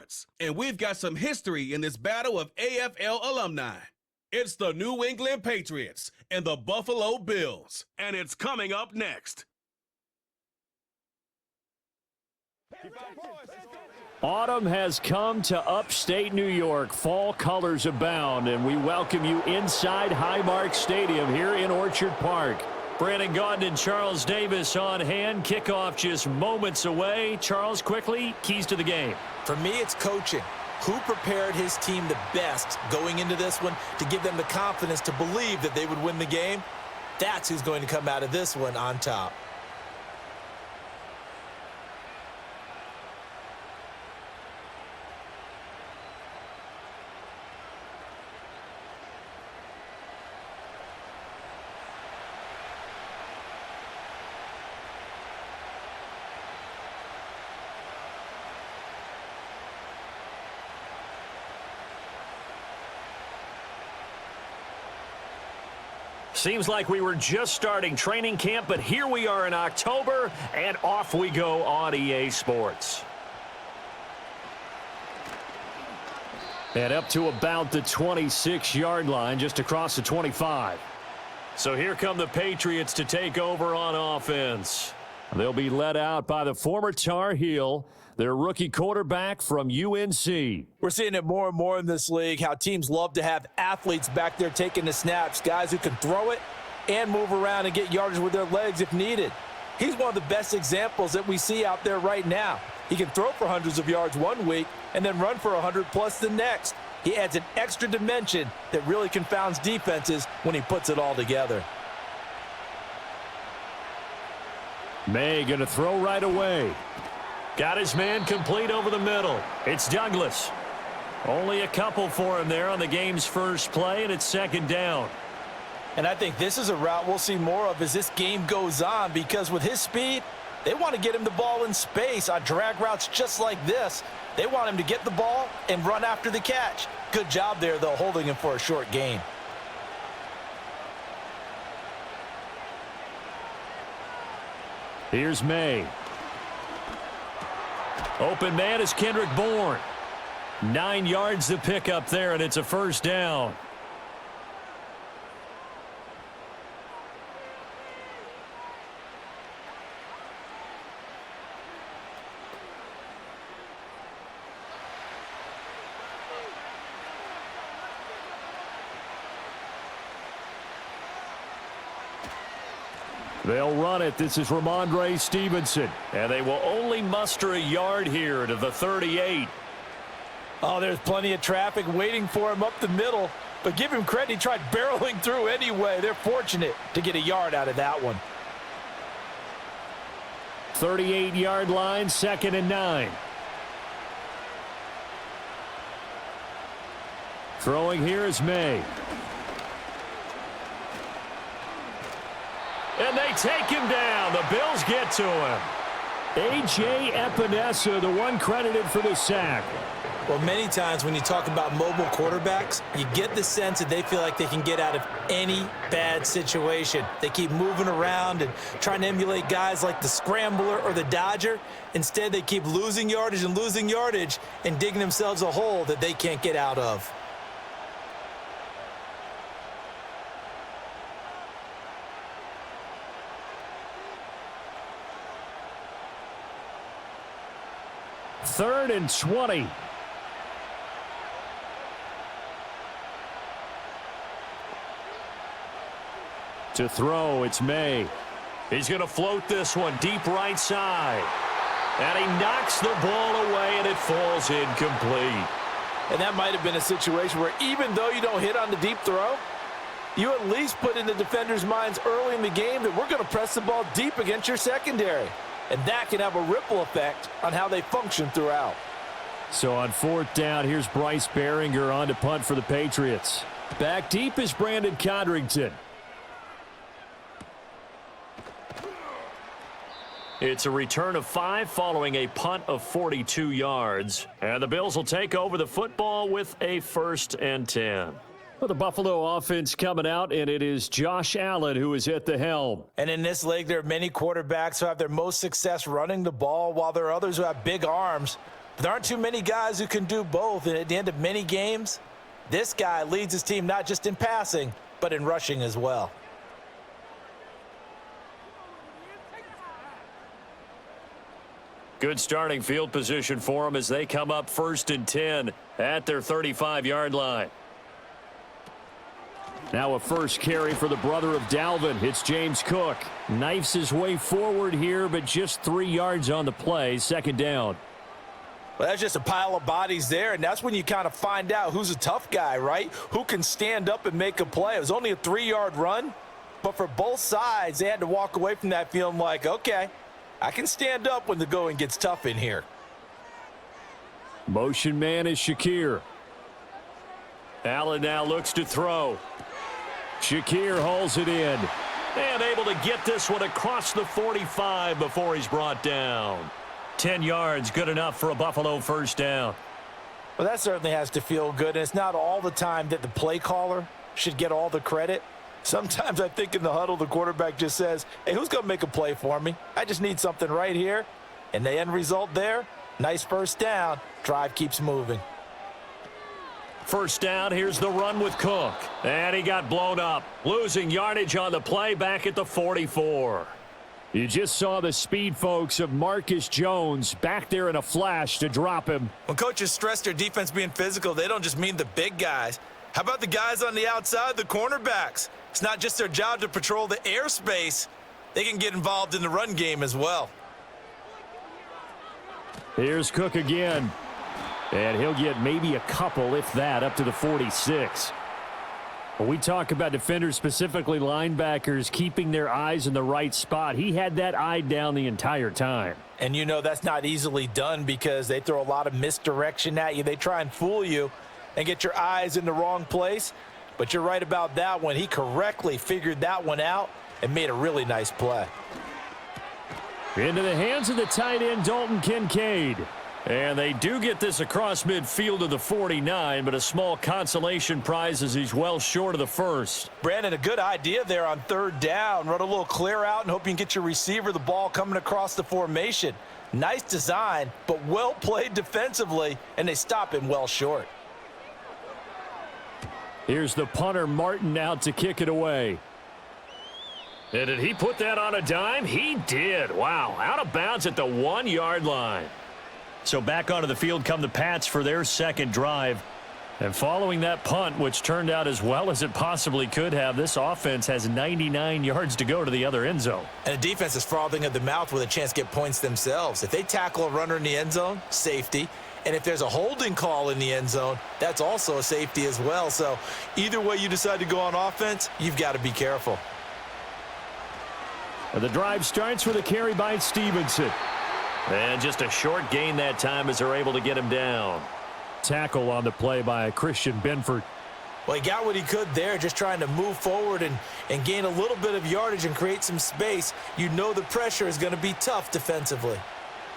Patriots. And we've got some history in this battle of AFL alumni. It's the New England Patriots and the Buffalo Bills. And it's coming up next. Autumn has come to upstate New York. Fall colors abound, and we welcome you inside Highmark Stadium here in Orchard Park. Brandon Gaudin and Charles Davis on hand. Kickoff just moments away. Charles, quickly, keys to the game. For me, it's coaching. Who prepared his team the best going into this one to give them the confidence to believe that they would win the game? That's who's going to come out of this one on top. Seems like we were just starting training camp, but here we are in October, and off we go on EA Sports. And up to about the 26-yard line, just across the 25. So here come the Patriots to take over on offense. They'll be led out by the former Tar Heel, their rookie quarterback from UNC. We're seeing it more and more in this league, how teams love to have athletes back there taking the snaps, guys who can throw it and move around and get yardage with their legs if needed. He's one of the best examples that we see out there right now. He can throw for hundreds of yards one week and then run for 100+ the next. He adds an extra dimension that really confounds defenses when he puts it all together. May going to throw right away. Got his man complete over the middle. It's Douglas. Only a couple for him there on the game's first play, and it's second down. And I think this is a route we'll see more of as this game goes on, because with his speed, they want to get him the ball in space on drag routes just like this. They want him to get the ball and run after the catch. Good job there, though, holding him for a short gain. Here's May. Open man is Kendrick Bourne. 9 yards to pick up there, and it's a first down. They'll run it. This is Ramondre Stevenson. And they will only muster a yard here to the 38. Oh, there's plenty of traffic waiting for him up the middle. But give him credit, he tried barreling through anyway. They're fortunate to get a yard out of that one. 38-yard line, 2nd and 9. Throwing here is May. And they take him down. The Bills get to him. A.J. Epinesa, the one credited for the sack. Well, many times when you talk about mobile quarterbacks, you get the sense that they feel like they can get out of any bad situation. They keep moving around and trying to emulate guys like the Scrambler or the Dodger. Instead, they keep losing yardage and digging themselves a hole that they can't get out of. Third and 20. To throw, it's May. He's going to float this one deep right side. And he knocks the ball away, and it falls incomplete. And that might have been a situation where even though you don't hit on the deep throw, you at least put in the defender's minds early in the game that we're going to press the ball deep against your secondary. And that can have a ripple effect on how they function throughout. So on 4th down, here's Bryce Behringer on to punt for the Patriots. Back deep is Brandon Codrington. It's a return of 5 following a punt of 42 yards. And the Bills will take over the football with a 1st and 10. Well, the Buffalo offense coming out, and it is Josh Allen who is at the helm. And in this league, there are many quarterbacks who have their most success running the ball, while there are others who have big arms. There aren't too many guys who can do both, and at the end of many games, this guy leads his team not just in passing, but in rushing as well. Good starting field position for them as they come up 1st and 10 at their 35-yard line. Now a first carry for the brother of Dalvin. It's James Cook. Knifes his way forward here, but just 3 yards on the play. 2nd down. Well, that's just a pile of bodies there, and that's when you kind of find out who's a tough guy, right? Who can stand up and make a play. It was only a 3-yard run, but for both sides, they had to walk away from that feeling like, okay, I can stand up when the going gets tough in here. Motion man is Shakir. Allen now looks to throw. Shakir hauls it in. And able to get this one across the 45 before he's brought down. 10 yards, good enough for a Buffalo 1st down. Well, that certainly has to feel good. And it's not all the time that the play caller should get all the credit. Sometimes I think in the huddle, the quarterback just says, hey, who's going to make a play for me? I just need something right here. And the end result there, nice 1st down. Drive keeps moving. 1st down, here's the run with Cook. And he got blown up. Losing yardage on the play back at the 44. You just saw the speed, folks, of Marcus Jones back there in a flash to drop him. When coaches stress their defense being physical, they don't just mean the big guys. How about the guys on the outside, the cornerbacks? It's not just their job to patrol the airspace. They can get involved in the run game as well. Here's Cook again. And he'll get maybe a couple, if that, up to the 46. When we talk about defenders, specifically linebackers, keeping their eyes in the right spot, he had that eye down the entire time. And you know that's not easily done because they throw a lot of misdirection at you. They try and fool you and get your eyes in the wrong place. But you're right about that one. He correctly figured that one out and made a really nice play. Into the hands of the tight end, Dalton Kincaid. And they do get this across midfield to the 49, but a small consolation prize as he's well short of the 1st. Brandon, a good idea there on 3rd down. Run a little clear out and hope you can get your receiver the ball coming across the formation. Nice design, but well played defensively, and they stop him well short. Here's the punter, Martin, out to kick it away. And did he put that on a dime? He did. Wow, out of bounds at the 1-yard line. So back onto the field come the Pats for their 2nd drive. And following that punt, which turned out as well as it possibly could have, this offense has 99 yards to go to the other end zone. And the defense is frothing at the mouth with a chance to get points themselves. If they tackle a runner in the end zone, safety. And if there's a holding call in the end zone, that's also a safety as well. So either way you decide to go on offense, you've got to be careful. And the drive starts with a carry by Stevenson. And just a short gain that time as they're able to get him down. Tackle on the play by Christian Benford. Well, he got what he could there, just trying to move forward and gain a little bit of yardage and create some space. You know the pressure is going to be tough defensively.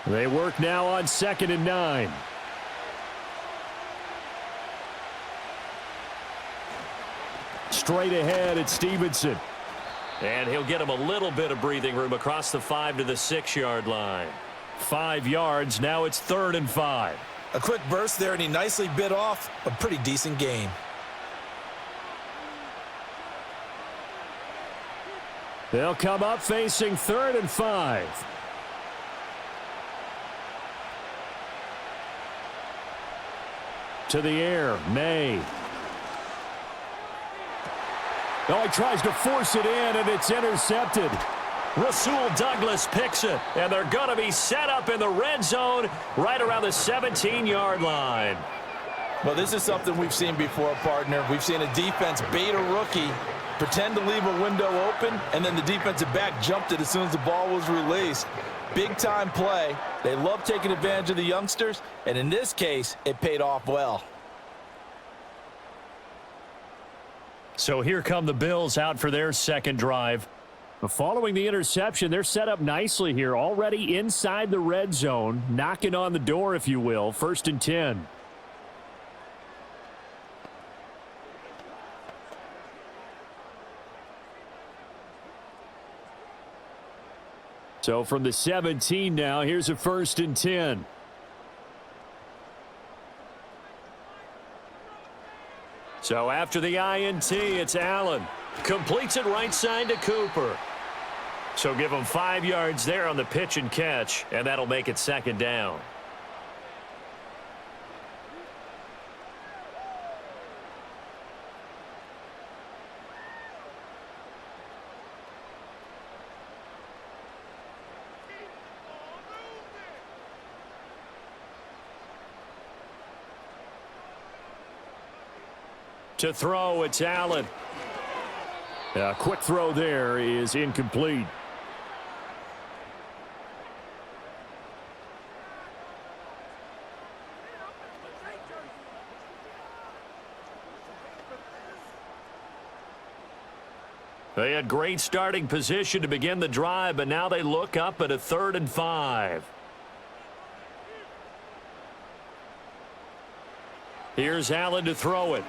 They work now on 2nd and 9. Straight ahead, it's Stevenson. And he'll get him a little bit of breathing room across the 5 to the 6-yard line. 5 yards, now it's 3rd and 5. A quick burst there, and he nicely bit off a pretty decent gain. They'll come up facing 3rd and 5. To the air, May. Oh, he tries to force it in, and it's intercepted. Rasul Douglas picks it, and they're going to be set up in the red zone right around the 17-yard line. Well, this is something we've seen before, partner. We've seen a defense bait a rookie, pretend to leave a window open, and then the defensive back jumped it as soon as the ball was released. Big-time play. They love taking advantage of the youngsters, and in this case, it paid off well. So here come the Bills out for their 2nd drive. Following the interception, they're set up nicely here, already inside the red zone, knocking on the door, if you will. 1st and 10. So from the 17 now, here's a 1st and 10. So after the INT, it's Allen. Completes it right side to Cooper. So give him 5 yards there on the pitch and catch, and that'll make it second down. To throw, it's Allen. A quick throw there is incomplete. They had great starting position to begin the drive, but now they look up at a 3rd and 5. Here's Allen to throw it.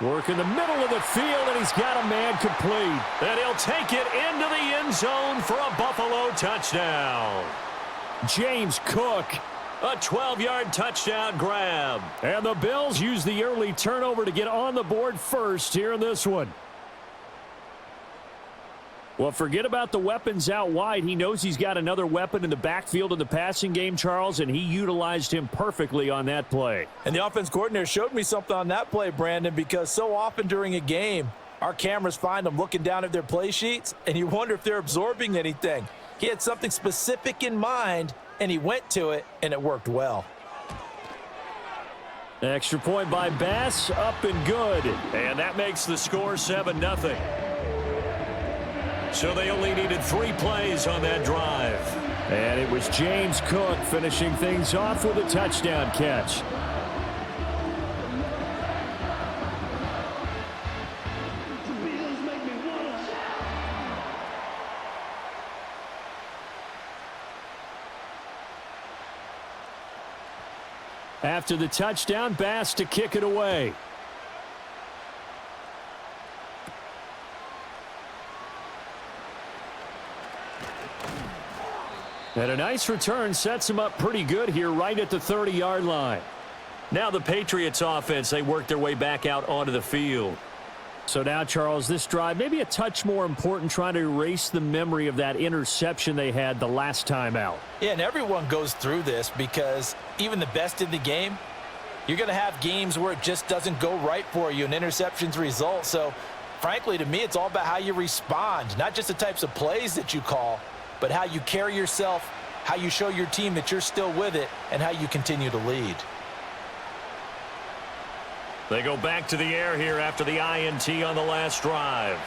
Work in the middle of the field, and he's got a man complete. And he'll take it into the end zone for a Buffalo touchdown. James Cook, a 12-yard touchdown grab. And the Bills use the early turnover to get on the board first here in this one. Well, forget about the weapons out wide. He knows he's got another weapon in the backfield in the passing game, Charles, and he utilized him perfectly on that play. And the offense coordinator showed me something on that play, Brandon, because so often during a game, our cameras find them looking down at their play sheets, and you wonder if they're absorbing anything. He had something specific in mind, and he went to it, and it worked well. Extra point by Bass, up and good. And that makes the score 7-0. So they only needed 3 plays on that drive. And it was James Cook finishing things off with a touchdown catch. After the touchdown, Bass to kick it away. And a nice return sets him up pretty good here right at the 30-yard line. Now the Patriots offense, they work their way back out onto the field. So now, Charles, this drive maybe a touch more important, trying to erase the memory of that interception they had the last time out. Yeah, and everyone goes through this because even the best in the game, you're going to have games where it just doesn't go right for you and interceptions result. So, frankly, to me, it's all about how you respond, not just the types of plays that you call, but how you carry yourself, how you show your team that you're still with it, and how you continue to lead. They go back to the air here after the INT on the last drive.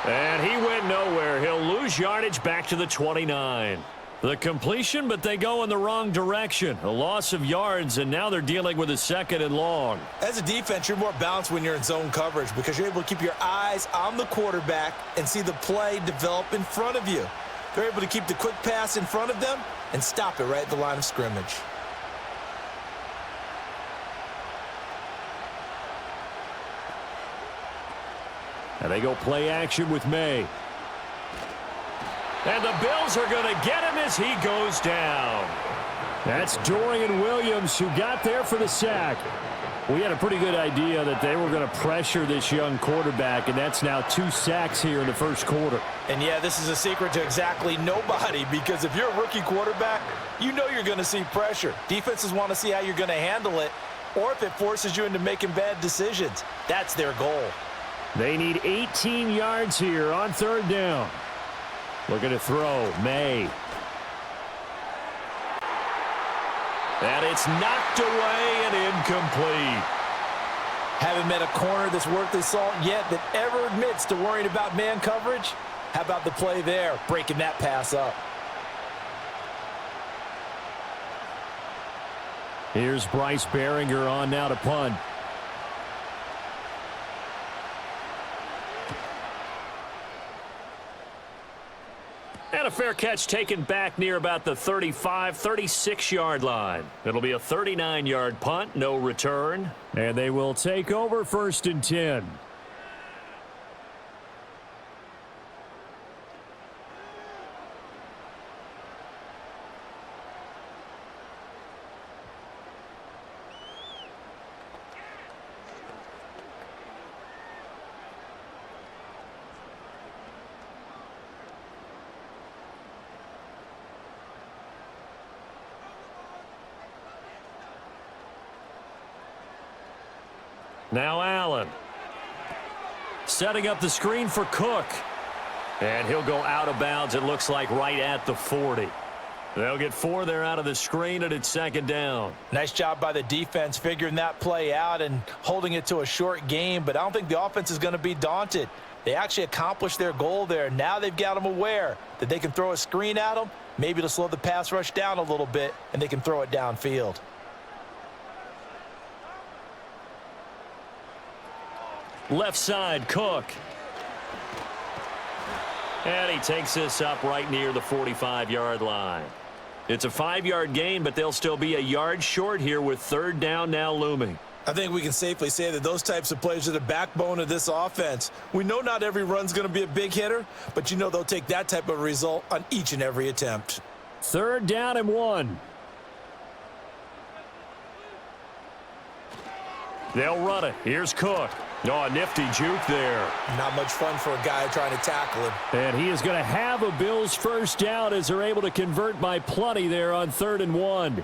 And he went nowhere. He'll lose yardage back to the 29. The completion, but they go in the wrong direction. A loss of yards, and now they're dealing with a 2nd and long. As a defense, you're more balanced when you're in zone coverage because you're able to keep your eyes on the quarterback and see the play develop in front of you. They're able to keep the quick pass in front of them and stop it right at the line of scrimmage. And they go play action with May. And the Bills are going to get him as he goes down. That's Dorian Williams who got there for the sack. We had a pretty good idea that they were going to pressure this young quarterback, and that's now 2 sacks here in the first quarter. And, yeah, this is a secret to exactly nobody because if you're a rookie quarterback, you know you're going to see pressure. Defenses want to see how you're going to handle it or if it forces you into making bad decisions. That's their goal. They need 18 yards here on 3rd down. Looking to throw, May. And it's knocked away and incomplete. Haven't met a corner that's worth his salt yet that ever admits to worrying about man coverage. How about the play there, breaking that pass up? Here's Bryce Behringer on now to punt. And a fair catch taken back near about the 35, 36-yard line. It'll be a 39-yard punt, no return. And they will take over 1st and 10. Now Allen. Setting up the screen for Cook. And he'll go out of bounds, it looks like, right at the 40. They'll get 4 there out of the screen, and it's second down. Nice job by the defense figuring that play out and holding it to a short game, but I don't think the offense is going to be daunted. They actually accomplished their goal there. Now they've got them aware that they can throw a screen at them, maybe to slow the pass rush down a little bit, and they can throw it downfield. Left side, Cook. And he takes this up right near the 45-yard line. It's a 5-yard gain, but they'll still be a yard short here with third down now looming. I think we can safely say that those types of plays are the backbone of this offense. We know not every run's going to be a big hitter, but you know they'll take that type of result on each and every attempt. Third down and 1. They'll run it. Here's Cook. Oh, a nifty juke there. Not much fun for a guy trying to tackle him. And he is going to have a Bills first down as they're able to convert by plenty there on 3rd and 1.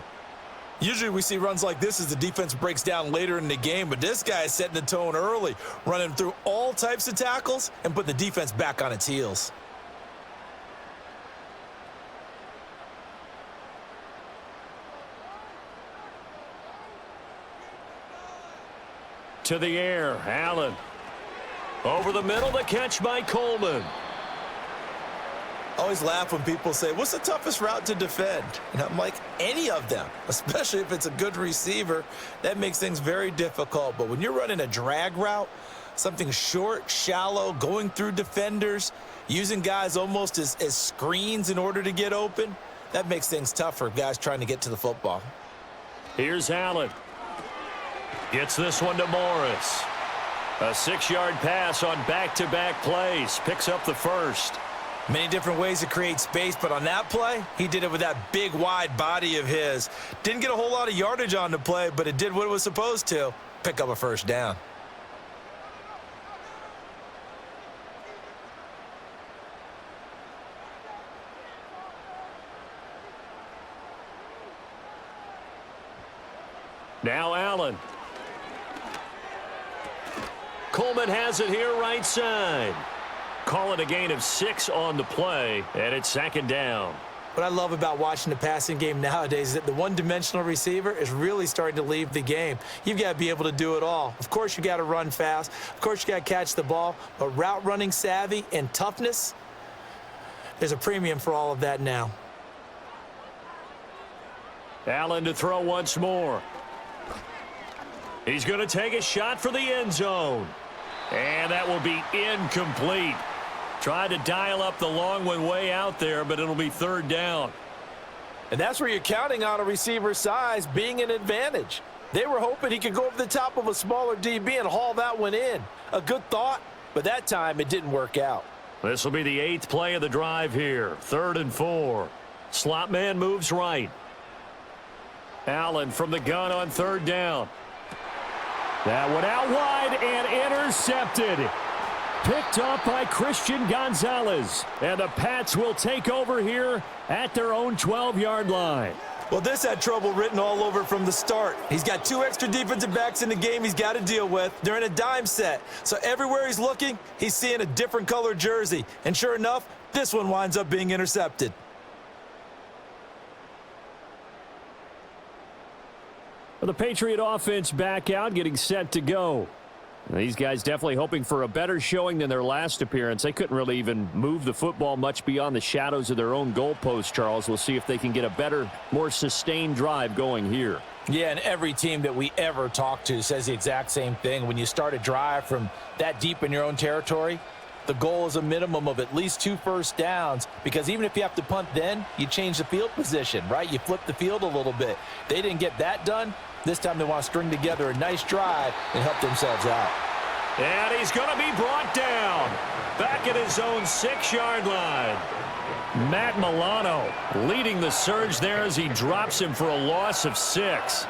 Usually we see runs like this as the defense breaks down later in the game, but this guy is setting the tone early, running through all types of tackles and putting the defense back on its heels. To the air, Allen. Over the middle, the catch by Coleman. I always laugh when people say, what's the toughest route to defend? And I'm like, any of them, especially if it's a good receiver. That makes things very difficult. But when you're running a drag route, something short, shallow, going through defenders, using guys almost as screens in order to get open, that makes things tough for guys trying to get to the football. Here's Allen. Gets this one to Morris. A 6-yard pass on back-to-back plays. Picks up the first. Many different ways to create space, but on that play, he did it with that big, wide body of his. Didn't get a whole lot of yardage on the play, but it did what it was supposed to. Pick up a first down. Now Allen. Coleman has it here right side. Call it a gain of 6 on the play, and it's second down. What I love about watching the passing game nowadays is that the one-dimensional receiver is really starting to leave the game. You've got to be able to do it all. Of course, you got to run fast. Of course, you got to catch the ball. But route running savvy and toughness, there's a premium for all of that now. Allen to throw once more. He's going to take a shot for the end zone. And that will be incomplete. Tried to dial up the long one way out there, but it'll be third down. And that's where you're counting on a receiver's size being an advantage. They were hoping he could go over the top of a smaller DB and haul that one in. A good thought, but that time it didn't work out. This will be the 8th play of the drive here. 3rd and 4. Slot man moves right. Allen from the gun on 3rd down. That one out wide and intercepted. Picked up by Christian Gonzalez. And the Pats will take over here at their own 12-yard line. Well, this had trouble written all over from the start. He's got 2 extra defensive backs in the game he's got to deal with. They're in a dime set. So everywhere he's looking, he's seeing a different color jersey. And sure enough, this one winds up being intercepted. The Patriot offense back out, getting set to go. These guys definitely hoping for a better showing than their last appearance. They couldn't really even move the football much beyond the shadows of their own goalpost, Charles. We'll see if they can get a better, more sustained drive going here. Yeah, and every team that we ever talk to says the exact same thing. When you start a drive from that deep in your own territory, the goal is a minimum of at least 2 first downs, because even if you have to punt then, you change the field position, right? You flip the field a little bit. They didn't get that done. This time they want to string together a nice drive and help themselves out. And he's going to be brought down back at his own 6-yard line. Matt Milano leading the surge there as he drops him for a loss of 6.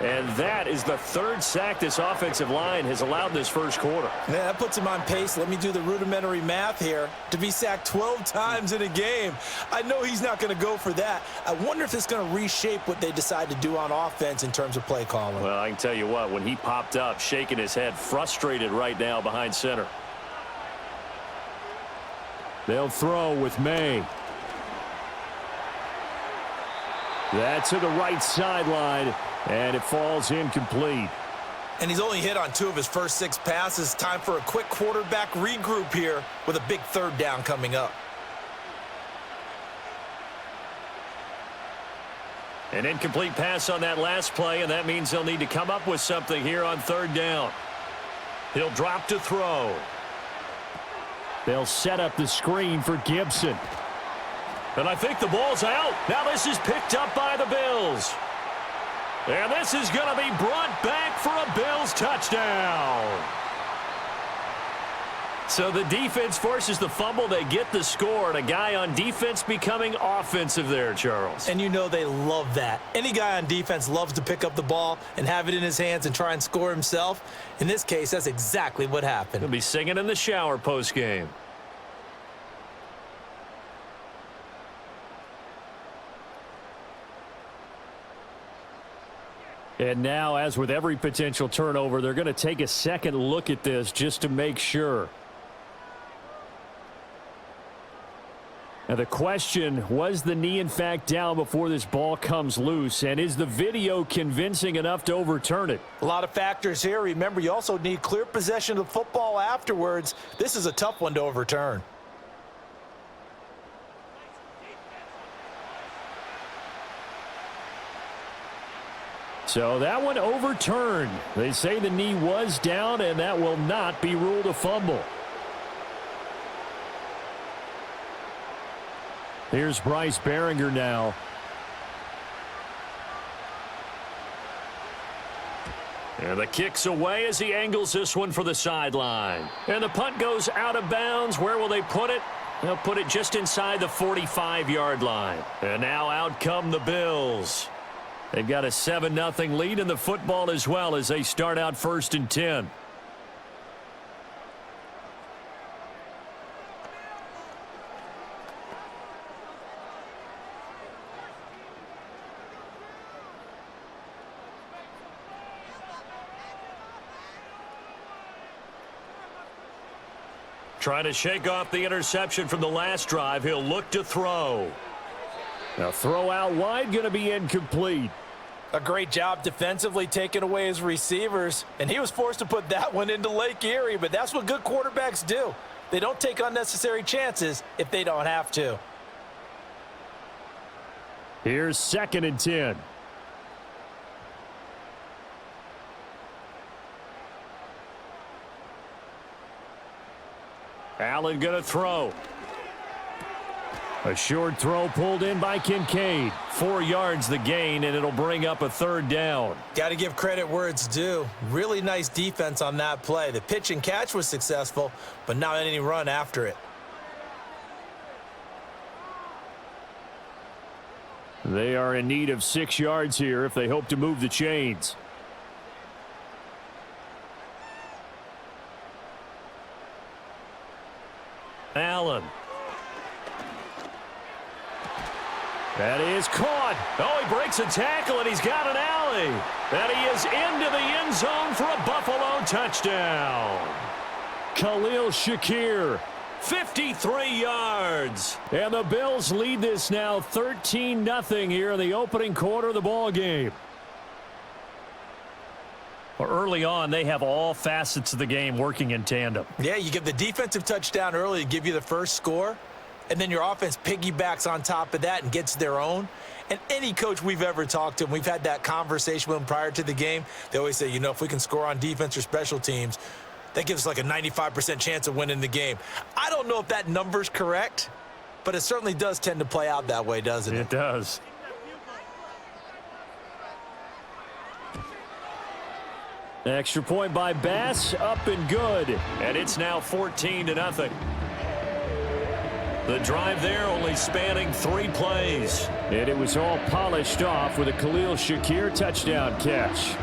And that is the third sack this offensive line has allowed in this first quarter. Yeah, that puts him on pace. Let me do the rudimentary math here. To be sacked 12 times in a game, I know he's not going to go for that. I wonder if it's going to reshape what they decide to do on offense in terms of play calling. Well, I can tell you what, when he popped up, shaking his head, frustrated right now behind center. They'll throw with May. That's to the right sideline, and it falls incomplete. And he's only hit on 2 of his first 6 passes. Time for a quick quarterback regroup here with a big third down coming up. An incomplete pass on that last play, and that means they'll need to come up with something here on third down. He'll drop to throw. They'll set up the screen for Gibson. And I think the ball's out. Now this is picked up by the Bills. And this is going to be brought back for a Bills touchdown. So the defense forces the fumble. They get the score, and a guy on defense becoming offensive there, Charles. And you know they love that. Any guy on defense loves to pick up the ball and have it in his hands and try and score himself. In this case, that's exactly what happened. He'll be singing in the shower post-game. And now, as with every potential turnover, they're going to take a second look at this just to make sure. Now the question, was the knee in fact down before this ball comes loose? And is the video convincing enough to overturn it? A lot of factors here. Remember, you also need clear possession of the football afterwards. This is a tough one to overturn. So that one overturned. They say the knee was down, and that will not be ruled a fumble. Here's Bryce Behringer now. And the kick's away as he angles this one for the sideline. And the punt goes out of bounds. Where will they put it? They'll put it just inside the 45-yard line. And now out come the Bills. They've got a 7-0 lead in the football as well as they start out 1st and 10. Trying to shake off the interception from the last drive. He'll look to throw. Now throw out wide, going to be incomplete. A great job defensively taking away his receivers, and he was forced to put that one into Lake Erie, but that's what good quarterbacks do. They don't take unnecessary chances if they don't have to. Here's 2nd and 10. Allen going to throw. A short throw pulled in by Kincaid. 4 yards the gain, and it'll bring up a 3rd down. Got to give credit where it's due. Really nice defense on that play. The pitch and catch was successful, but not any run after it. They are in need of 6 yards here if they hope to move the chains. Allen. That is caught. Oh, he breaks a tackle, and he's got an alley. And he is into the end zone for a Buffalo touchdown. Khalil Shakir, 53 yards. And the Bills lead this now 13-0 here in the opening quarter of the ball game. Well, early on, they have all facets of the game working in tandem. Yeah, you get the defensive touchdown early to give you the first score. And then your offense piggybacks on top of that and gets their own. And any coach we've ever talked to, and we've had that conversation with them prior to the game, they always say, you know, if we can score on defense or special teams, that gives us like a 95% chance of winning the game. I don't know if that number's correct, but it certainly does tend to play out that way, doesn't it? It does. Extra point by Bass, up and good. And it's now 14-0. The drive there only spanning 3 plays. And it was all polished off with a Khalil Shakir touchdown catch.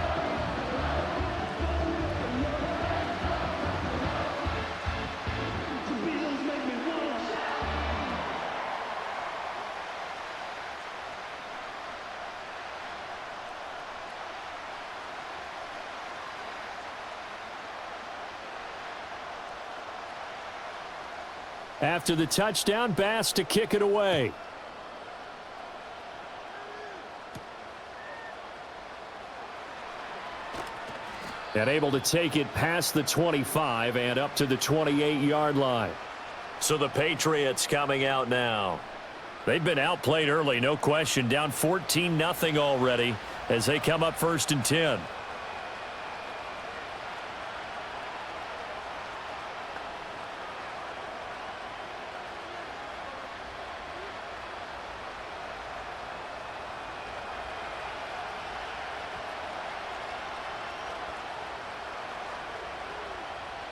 After the touchdown, Bass to kick it away. And able to take it past the 25 and up to the 28-yard line. So the Patriots coming out now. They've been outplayed early, no question. Down 14-0 already as they come up 1st and 10.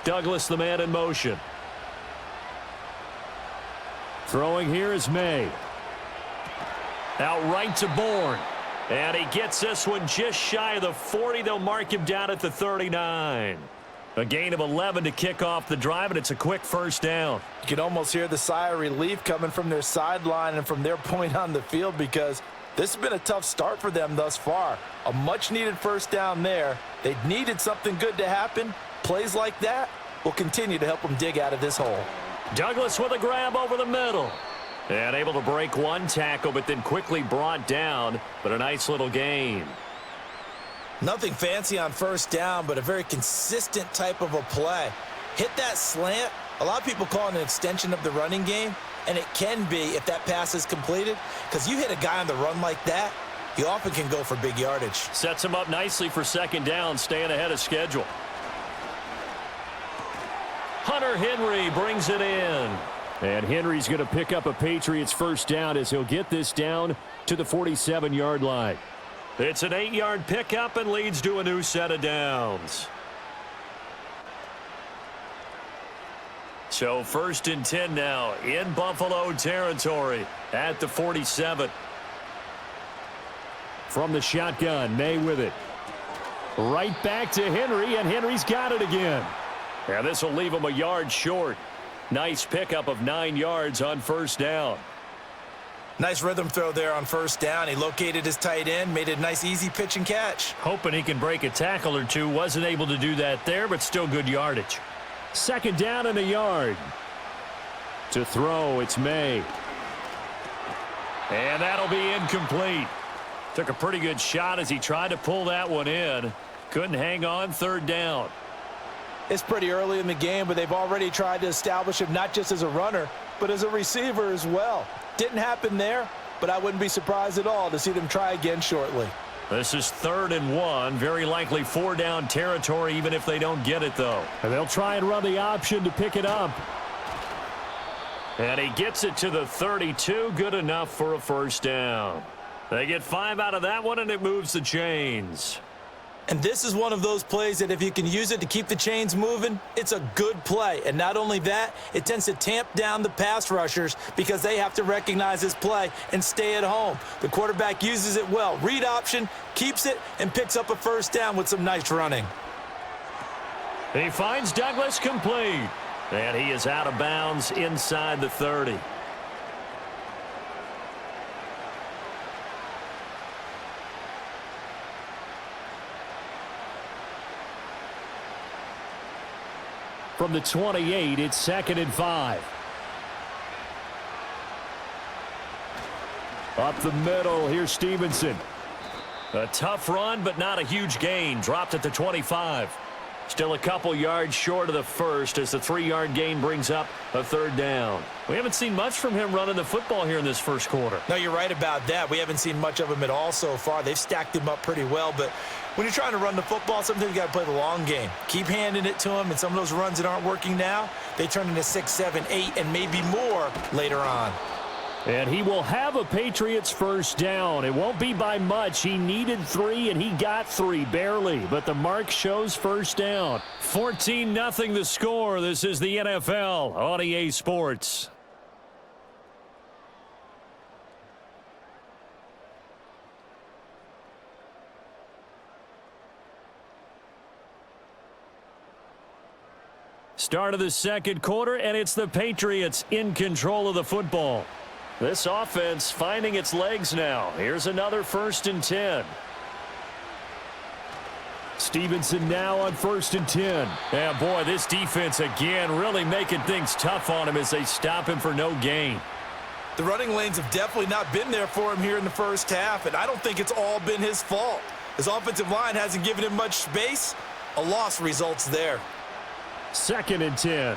Douglas, the man in motion. Throwing here is May. Out right to Bourne. And he gets this one just shy of the 40. They'll mark him down at the 39. A gain of 11 to kick off the drive, and it's a quick 1st down. You can almost hear the sigh of relief coming from their sideline and from their point on the field, because this has been a tough start for them thus far. A much-needed 1st down there. They needed something good to happen. Plays like that will continue to help them dig out of this hole. Douglas with a grab over the middle. And able to break one tackle, but then quickly brought down. But a nice little gain. Nothing fancy on 1st down, but a very consistent type of a play. Hit that slant. A lot of people call it an extension of the running game, and it can be if that pass is completed, because you hit a guy on the run like that, you often can go for big yardage. Sets him up nicely for 2nd down, staying ahead of schedule. Hunter Henry brings it in. And Henry's going to pick up a Patriots 1st down as he'll get this down to the 47-yard line. It's an 8-yard pickup and leads to a new set of downs. So 1st and 10 now in Buffalo territory at the 47. From the shotgun, May with it. Right back to Henry, and Henry's got it again. Yeah, this will leave him a yard short. Nice pickup of 9 yards on 1st down. Nice rhythm throw there on 1st down. He located his tight end, made a nice easy pitch and catch. Hoping he can break a tackle or two. Wasn't able to do that there, but still good yardage. 2nd down and a yard. To throw, it's May. And that'll be incomplete. Took a pretty good shot as he tried to pull that one in. Couldn't hang on. 3rd down. It's pretty early in the game, but they've already tried to establish him not just as a runner, but as a receiver as well. Didn't happen there, but I wouldn't be surprised at all to see them try again shortly. This is 3rd and 1. Very likely 4-down territory, even if they don't get it, though. And they'll try and run the option to pick it up. And he gets it to the 32. Good enough for a 1st down. They get 5 out of that one, and it moves the chains. And this is one of those plays that if you can use it to keep the chains moving, it's a good play. And not only that, it tends to tamp down the pass rushers because they have to recognize this play and stay at home. The quarterback uses it well. Read option, keeps it, and picks up a 1st down with some nice running. He finds Douglas complete. And he is out of bounds inside the 30. From the 28, it's 2nd and 5. Up the middle, here's Stevenson. A tough run, but not a huge gain. Dropped at the 25. Still a couple yards short of the 1st as the 3-yard gain brings up a 3rd down. We haven't seen much from him running the football here in this 1st quarter. No, you're right about that. We haven't seen much of him at all so far. They've stacked him up pretty well, but when you're trying to run the football, sometimes you got to play the long game. Keep handing it to him, and some of those runs that aren't working now, they turn into 6, 7, 8, and maybe more later on. And he will have a Patriots 1st down. It won't be by much. He needed 3, and he got 3, barely. But the mark shows 1st down. 14-0 the score. This is the NFL on EA Sports. Start of the second quarter, and it's the Patriots in control of the football. This offense finding its legs now. Here's another 1st and 10. Stevenson now on 1st and 10. And boy, this defense again really making things tough on him as they stop him for no gain. The running lanes have definitely not been there for him here in the first half, and I don't think it's all been his fault. His offensive line hasn't given him much space. A loss results there. 2nd and 10.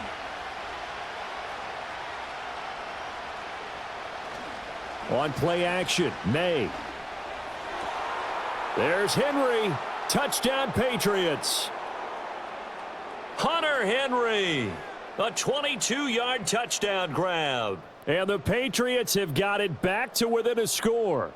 On play action, May. There's Henry. Touchdown, Patriots. Hunter Henry. A 22-yard touchdown grab. And the Patriots have got it back to within a score.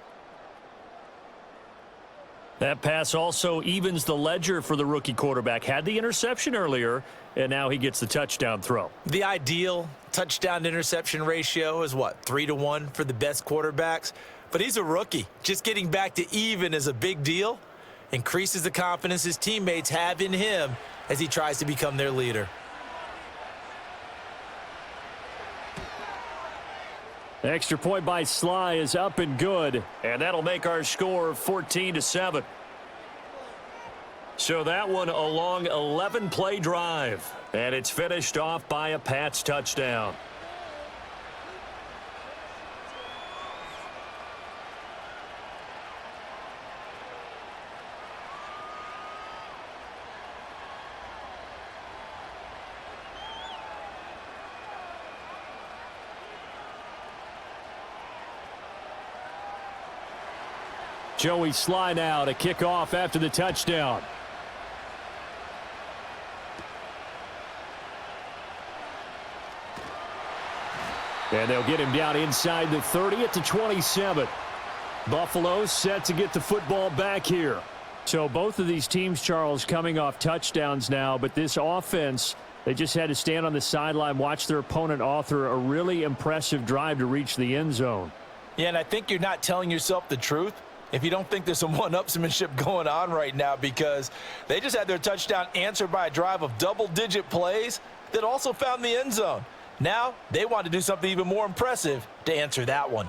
That pass also evens the ledger for the rookie quarterback. Had the interception earlier, and now he gets the touchdown throw. The ideal touchdown-interception ratio is, what, 3-to-1 for the best quarterbacks? But he's a rookie. Just getting back to even is a big deal. Increases the confidence his teammates have in him as he tries to become their leader. Extra point by Sly is up and good, and that'll make our score 14-7. So that one a long 11-play drive, and it's finished off by a Pats touchdown. Joey Sly now to kick off after the touchdown. And they'll get him down inside the 30 at the 27. Buffalo set to get the football back here. So both of these teams, Charles, coming off touchdowns now, but this offense, they just had to stand on the sideline, watch their opponent author a really impressive drive to reach the end zone. Yeah, and I think you're not telling yourself the truth if you don't think there's some one-upsmanship going on right now, because they just had their touchdown answered by a drive of double-digit plays that also found the end zone. Now they want to do something even more impressive to answer that one.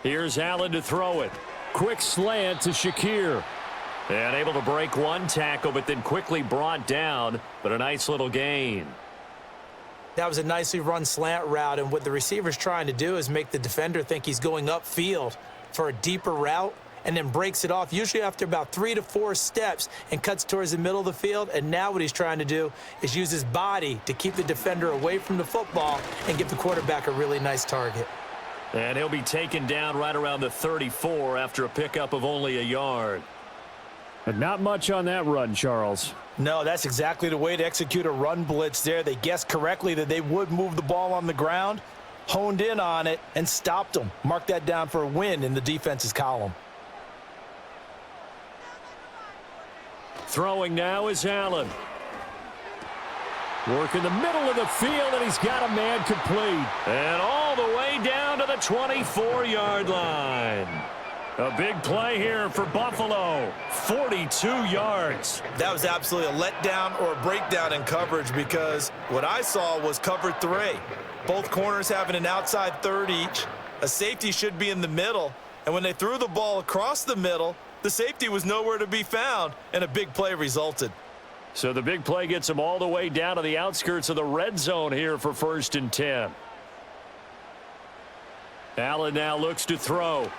Here's Allen to throw it. Quick slant to Shakir. And able to break one tackle, but then quickly brought down, but a nice little gain. That was a nicely run slant route, and what the receiver's trying to do is make the defender think he's going upfield for a deeper route, and then breaks it off, usually after about 3 to 4 steps, and cuts towards the middle of the field. And now what he's trying to do is use his body to keep the defender away from the football and give the quarterback a really nice target. And he'll be taken down right around the 34 after a pickup of only a yard. But not much on that run, Charles. No, that's exactly the way to execute a run blitz there. They guessed correctly that they would move the ball on the ground, honed in on it, and stopped them. Mark that down for a win in the defense's column. Throwing now is Allen. Work in the middle of the field, and he's got a man complete. And all the way down to the 24-yard line. A big play here for Buffalo. 42 yards. That was absolutely a letdown or a breakdown in coverage, because what I saw was cover 3. Both corners having an outside third each. A safety should be in the middle. And when they threw the ball across the middle, the safety was nowhere to be found, and a big play resulted. So the big play gets them all the way down to the outskirts of the red zone here for 1st and 10. Allen now looks to throw.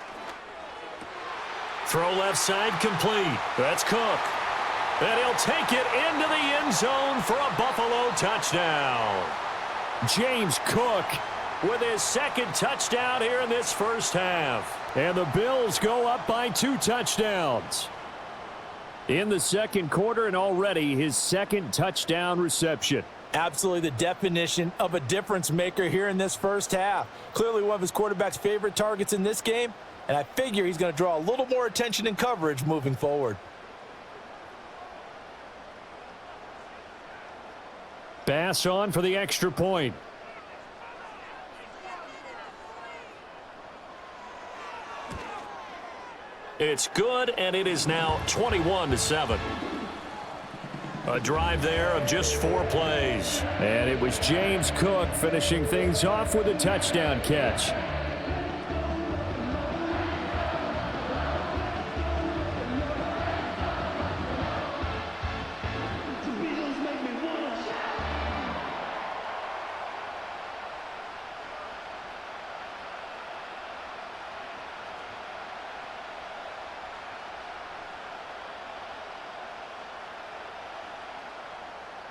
Throw left side complete. That's Cook. And he'll take it into the end zone for a Buffalo touchdown. James Cook with his 2nd touchdown here in this first half. And the Bills go up by 2 touchdowns. In the second quarter, and already his 2nd touchdown reception. Absolutely the definition of a difference maker here in this first half. Clearly one of his quarterback's favorite targets in this game, and I figure he's going to draw a little more attention and coverage moving forward. Bass on for the extra point. It's good, and it is now 21-7. A drive there of just 4 plays. And it was James Cook finishing things off with a touchdown catch.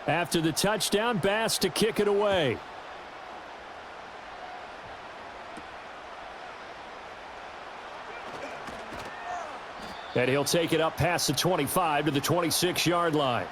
After the touchdown, Bass to kick it away. And he'll take it up past the 25 to the 26-yard line.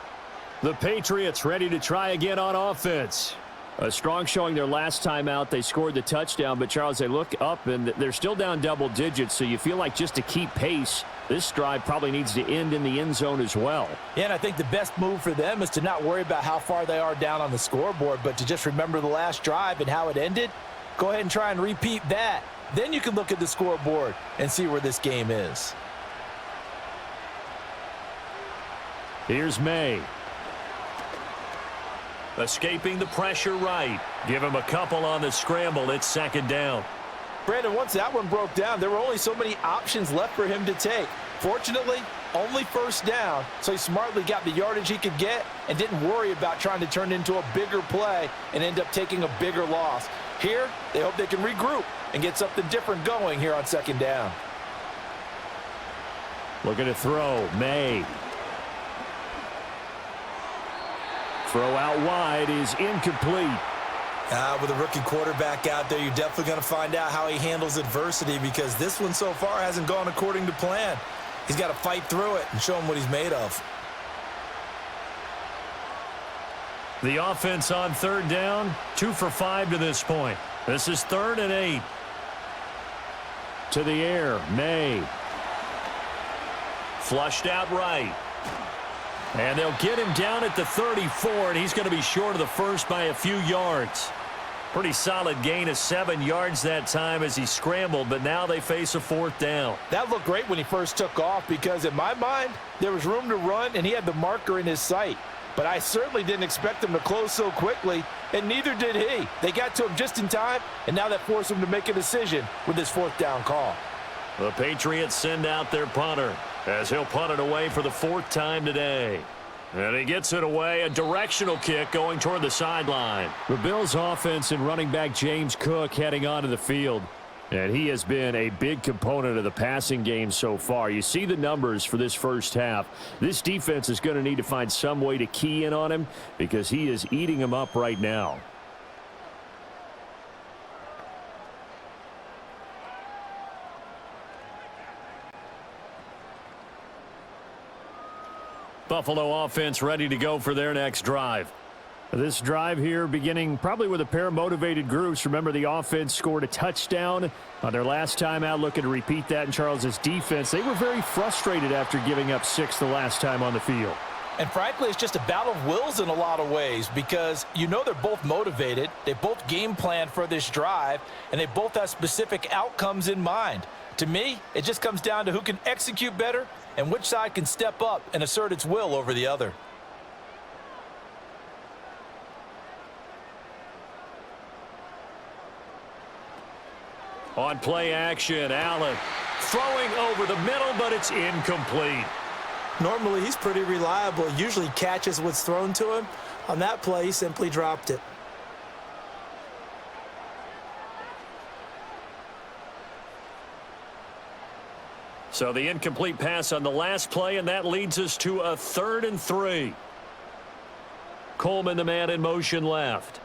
The Patriots ready to try again on offense. A strong showing their last time out. They scored the touchdown, but Charles, they look up and they're still down double digits, so you feel like just to keep pace, this drive probably needs to end in the end zone as well. Yeah, and I think the best move for them is to not worry about how far they are down on the scoreboard, but to just remember the last drive and how it ended. Go ahead and try and repeat that. Then you can look at the scoreboard and see where this game is. Here's May. Escaping the pressure right. Give him a couple on the scramble. It's second down. Brandon, once that one broke down, there were only so many options left for him to take. Fortunately, only first down, so he smartly got the yardage he could get and didn't worry about trying to turn it into a bigger play and end up taking a bigger loss. Here, they hope they can regroup and get something different going here on second down. Looking to throw. May. Throw out wide is incomplete. With a rookie quarterback out there, you're definitely going to find out how he handles adversity, because this one so far hasn't gone according to plan. He's got to fight through it and show him what he's made of. The offense on third down, 2 for 5 to this point. This is 3rd and 8. To the air, May. Flushed out right. And they'll get him down at the 34, and he's going to be short of the first by a few yards. Pretty solid gain of 7 yards that time as he scrambled, but now they face a 4th down. That looked great when he first took off, because in my mind, there was room to run, and he had the marker in his sight. But I certainly didn't expect him to close so quickly, and neither did he. They got to him just in time, and now that forced him to make a decision with this 4th down call. The Patriots send out their punter as he'll punt it away for the 4th time today. And he gets it away, a directional kick going toward the sideline. The Bills offense and running back James Cook heading onto the field. And he has been a big component of the passing game so far. You see the numbers for this first half. This defense is going to need to find some way to key in on him, because he is eating them up right now. Buffalo offense ready to go for their next drive. This drive here beginning probably with a pair of motivated groups. Remember, the offense scored a touchdown on their last time out, looking to repeat that in Charles's defense. They were very frustrated after giving up 6 the last time on the field. And frankly, it's just a battle of wills in a lot of ways, because you know they're both motivated, they both game plan for this drive, and they both have specific outcomes in mind. To me, it just comes down to who can execute better and which side can step up and assert its will over the other. On play action, Allen throwing over the middle, but it's incomplete. Normally, he's pretty reliable. Usually catches what's thrown to him. On that play, he simply dropped it. So the incomplete pass on the last play, and that leads us to a 3rd and 3. Coleman, the man in motion left.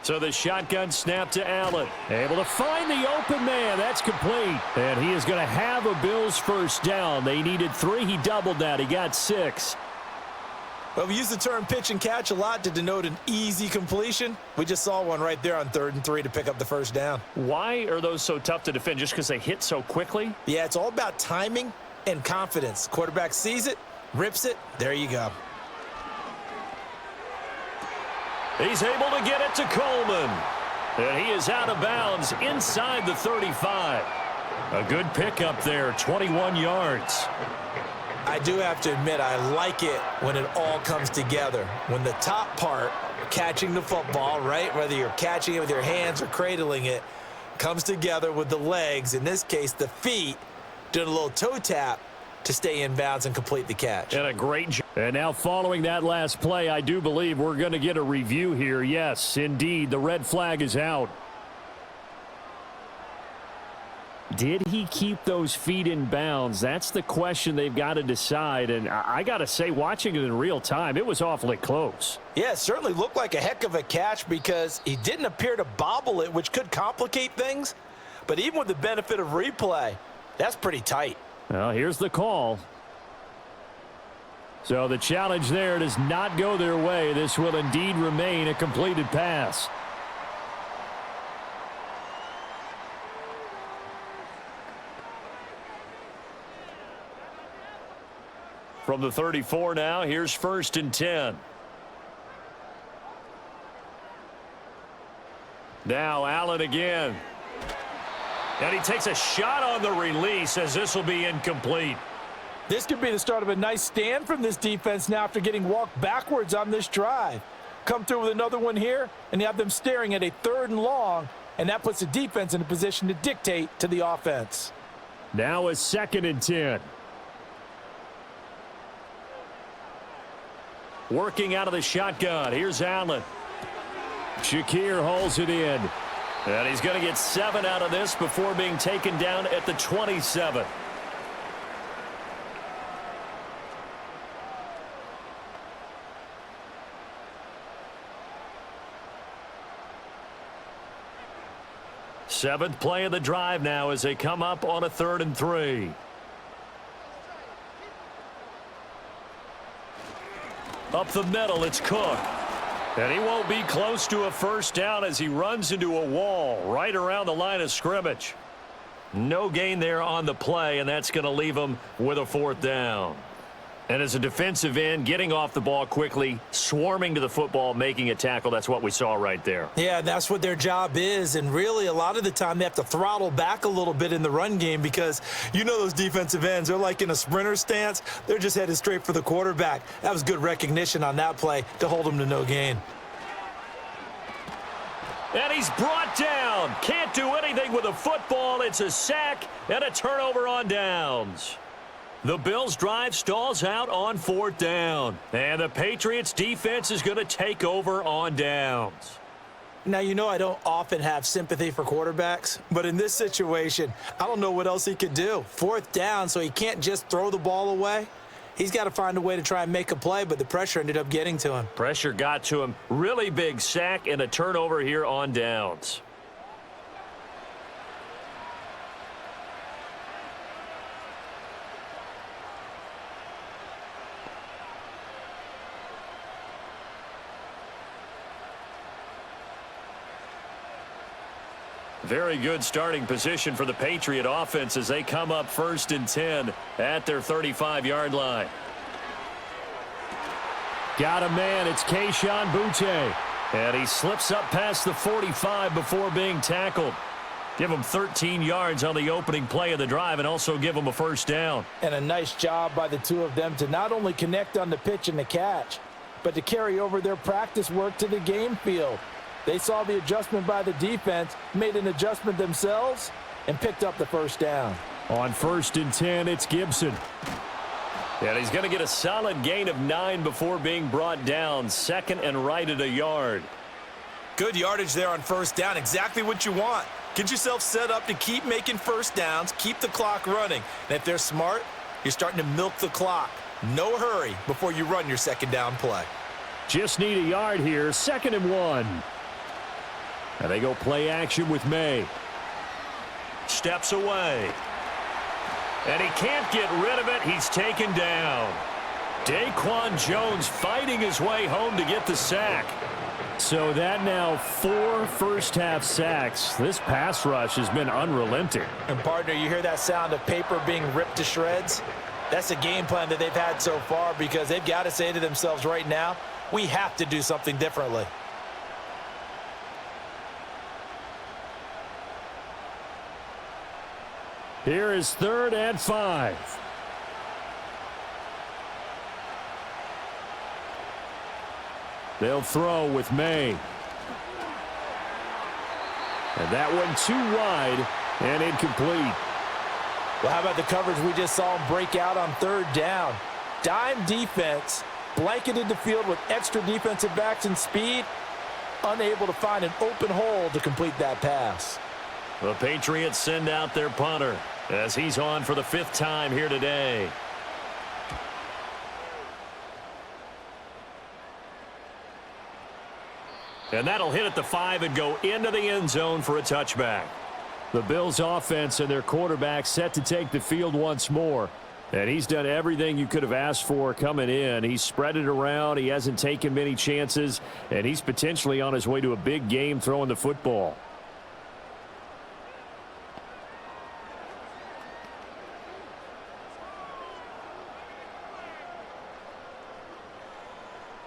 So the shotgun snap to Allen. Able to find the open man. That's complete. And he is going to have a Bills first down. They needed 3. He doubled that. He got 6. Well, we use the term pitch and catch a lot to denote an easy completion. We just saw one right there on 3rd and 3 to pick up the first down. Why are those so tough to defend? Just because they hit so quickly? Yeah, it's all about timing and confidence. Quarterback sees it, rips it, there you go. He's able to get it to Coleman. And he is out of bounds inside the 35. A good pickup there, 21 yards. I do have to admit, I like it when it all comes together. When the top part, catching the football, right, whether you're catching it with your hands or cradling it, comes together with the legs, in this case the feet, doing a little toe tap to stay in bounds and complete the catch. And a great job. And now following that last play, I do believe we're going to get a review here. Yes, indeed, the red flag is out. Did he keep those feet in bounds? That's the question they've got to decide. And I got to say, watching it in real time, it was awfully close. Yeah, it certainly looked like a heck of a catch because he didn't appear to bobble it, which could complicate things. But even with the benefit of replay, that's pretty tight. Well, here's the call. So the challenge there does not go their way. This will indeed remain a completed pass. From the 34 now, here's 1st and 10. Now Allen again. And he takes a shot on the release as this will be incomplete. This could be the start of a nice stand from this defense now after getting walked backwards on this drive. Come through with another one here, and you have them staring at a 3rd and long, and that puts the defense in a position to dictate to the offense. Now a 2nd and 10. Working out of the shotgun. Here's Allen. Shakir holds it in. And he's going to get 7 out of this before being taken down at the 27. Seventh play of the drive now as they come up on a 3rd and 3. Up the middle, it's Cook. And he won't be close to a 1st down as he runs into a wall right around the line of scrimmage. No gain there on the play, and that's going to leave him with a 4th down. And as a defensive end, getting off the ball quickly, swarming to the football, making a tackle, that's what we saw right there. Yeah, that's what their job is, and really a lot of the time they have to throttle back a little bit in the run game because you know those defensive ends, they're like in a sprinter stance. They're just headed straight for the quarterback. That was good recognition on that play to hold them to no gain. And he's brought down. Can't do anything with a football. It's a sack and a turnover on downs. The Bills' drive stalls out on 4th down. And the Patriots' defense is going to take over on downs. Now, you know I don't often have sympathy for quarterbacks, but in this situation, I don't know what else he could do. 4th down, so he can't just throw the ball away. He's got to find a way to try and make a play, but the pressure ended up getting to him. Pressure got to him. Really big sack and a turnover here on downs. Very good starting position for the Patriot offense as they come up 1st and 10 at their 35-yard line. Got a man. It's Kayshon Boutte. And he slips up past the 45 before being tackled. Give him 13 yards on the opening play of the drive and also give him a 1st down. And a nice job by the two of them to not only connect on the pitch and the catch, but to carry over their practice work to the game field. They saw the adjustment by the defense, made an adjustment themselves, and picked up the 1st down. On 1st and 10, it's Gibson. And he's going to get a solid gain of 9 before being brought down. 2nd and right at a yard. Good yardage there on 1st down. Exactly what you want. Get yourself set up to keep making 1st downs, keep the clock running. And if they're smart, you're starting to milk the clock. No hurry before you run your 2nd down play. Just need a yard here. 2nd and 1. And they go play action with May. Steps away. And he can't get rid of it. He's taken down. Daquan Jones fighting his way home to get the sack. So that now 4 first-half sacks. This pass rush has been unrelenting. And, partner, you hear that sound of paper being ripped to shreds? That's the game plan that they've had so far because they've got to say to themselves right now, we have to do something differently. Here is 3rd and 5. They'll throw with May. And that one too wide and incomplete. Well, how about the coverage we just saw him break out on third down? Dime defense, blanketed the field with extra defensive backs and speed, unable to find an open hole to complete that pass. The Patriots send out their punter as he's on for the 5th time here today. And that'll hit at the 5 and go into the end zone for a touchback. The Bills offense and their quarterback set to take the field once more. And he's done everything you could have asked for coming in. He's spread it around. He hasn't taken many chances. And he's potentially on his way to a big game throwing the football.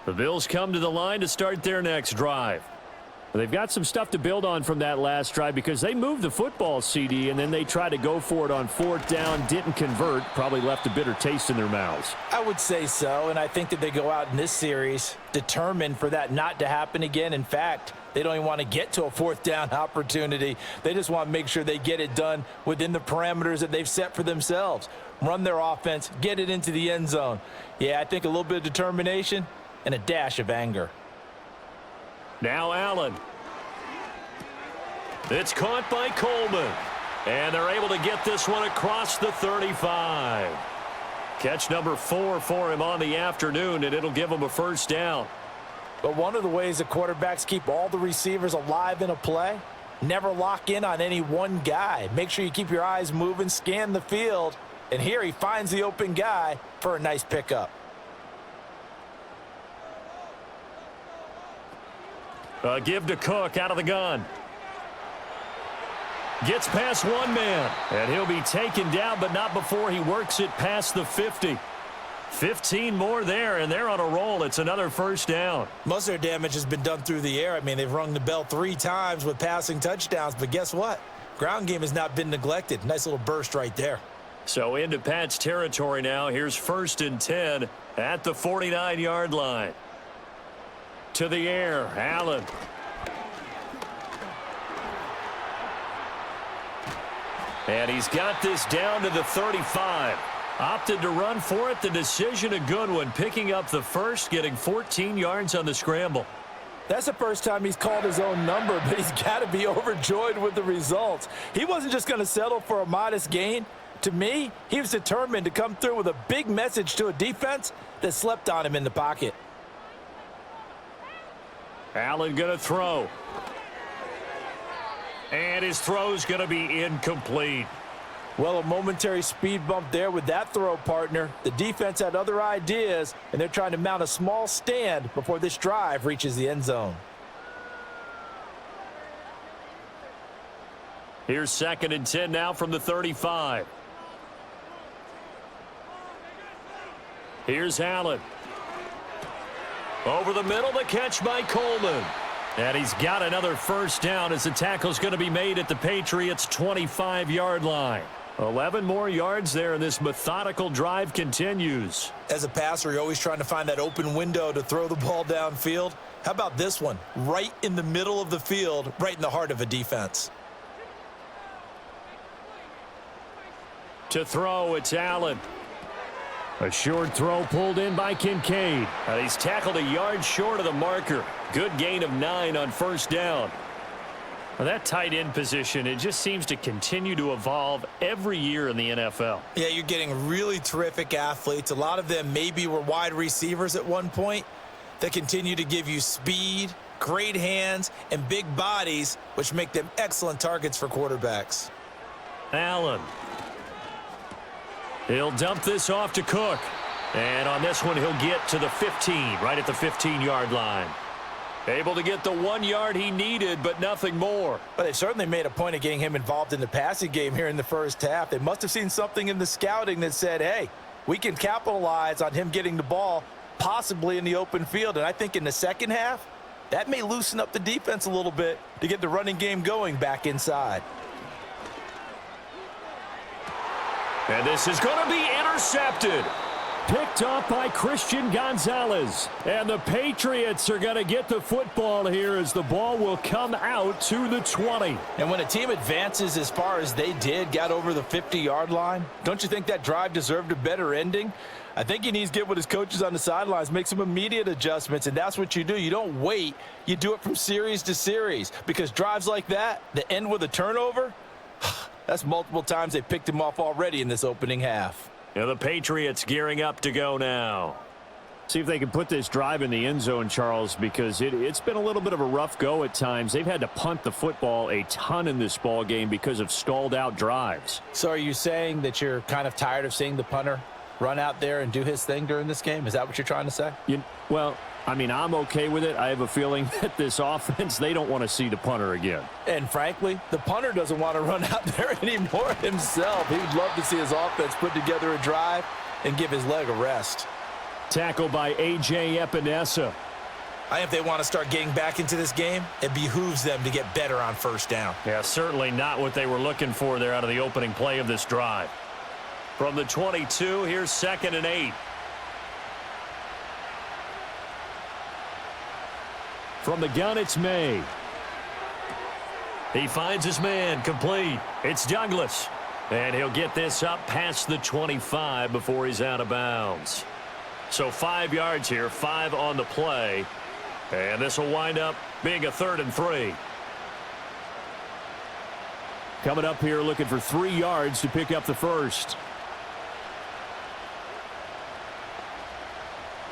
The Bills come to the line to start their next drive. They've got some stuff to build on from that last drive because they moved the football, CD, and then they tried to go for it on 4th down, didn't convert, probably left a bitter taste in their mouths. I would say so, and I think that they go out in this series determined for that not to happen again. In fact, they don't even want to get to a 4th down opportunity. They just want to make sure they get it done within the parameters that they've set for themselves. Run their offense, get it into the end zone. Yeah, I think a little bit of determination and a dash of anger. Now Allen. It's caught by Coleman. And they're able to get this one across the 35. Catch number 4 for him on the afternoon, and it'll give him a 1st down. But one of the ways the quarterbacks keep all the receivers alive in a play, never lock in on any one guy. Make sure you keep your eyes moving, scan the field, and here he finds the open guy for a nice pickup. Give to Cook out of the gun. Gets past one man, and he'll be taken down, but not before he works it past the 50. 15 more there, and they're on a roll. It's another 1st down. Most of their damage has been done through the air. I mean, they've rung the bell 3 times with passing touchdowns, but guess what? Ground game has not been neglected. Nice little burst right there. So into Pat's territory now. Here's 1st and 10 at the 49-yard line. To the air, Allen. And he's got this down to the 35. Opted to run for it. The decision a good one. Picking up the 1st, getting 14 yards on the scramble. That's the first time he's called his own number, but he's got to be overjoyed with the results. He wasn't just going to settle for a modest gain. To me, he was determined to come through with a big message to a defense that slept on him in the pocket. Allen going to throw. And his throw's going to be incomplete. Well, a momentary speed bump there with that throw, partner. The defense had other ideas, and they're trying to mount a small stand before this drive reaches the end zone. Here's 2nd and 10 now from the 35. Here's Allen. Over the middle, the catch by Coleman. And he's got another 1st down as the tackle's going to be made at the Patriots' 25-yard line. 11 more yards there, and this methodical drive continues. As a passer, you're always trying to find that open window to throw the ball downfield. How about this one? Right in the middle of the field, right in the heart of a defense. To throw, it's Allen. A short throw pulled in by Kincaid. He's tackled a yard short of the marker. Good gain of 9 on 1st down. Well, that tight end position, it just seems to continue to evolve every year in the NFL. Yeah, you're getting really terrific athletes. A lot of them maybe were wide receivers at one point that continue to give you speed, great hands, and big bodies, which make them excellent targets for quarterbacks. Allen. He'll dump this off to Cook. And on this one, he'll get to the 15, right at the 15-yard line. Able to get the 1 yard he needed, but nothing more. But they certainly made a point of getting him involved in the passing game here in the 1st half. They must have seen something in the scouting that said, hey, we can capitalize on him getting the ball possibly in the open field. And I think in the 2nd half, that may loosen up the defense a little bit to get the running game going back inside. And this is going to be intercepted. Picked off by Christian Gonzalez. And the Patriots are going to get the football here as the ball will come out to the 20. And when a team advances as far as they did, got over the 50-yard line, don't you think that drive deserved a better ending? I think he needs to get with his coaches on the sidelines, make some immediate adjustments, and that's what you do. You don't wait. You do it from series to series, because drives like that end with a turnover, that's multiple times they picked him off already in this opening half. And the Patriots gearing up to go now. See if they can put this drive in the end zone, Charles, because it's been a little bit of a rough go at times. They've had to punt the football a ton in this ball game because of stalled out drives. So are you saying that you're kind of tired of seeing the punter run out there and do his thing during this game? Is that what you're trying to say? Well, I mean, I'm okay with it. I have a feeling that this offense, they don't want to see the punter again. And frankly, the punter doesn't want to run out there anymore himself. He would love to see his offense put together a drive and give his leg a rest. Tackle by A.J. Epinesa. I think if they want to start getting back into this game, it behooves them to get better on first down. Yeah, certainly not what they were looking for there out of the opening play of this drive. From the 22, here's 2nd and 8. From the gun, it's May. He finds his man, complete. It's Douglas. And he'll get this up past the 25 before he's out of bounds. So 5 yards here, 5 on the play. And this will wind up being a 3rd and 3. Coming up here looking for 3 yards to pick up the first.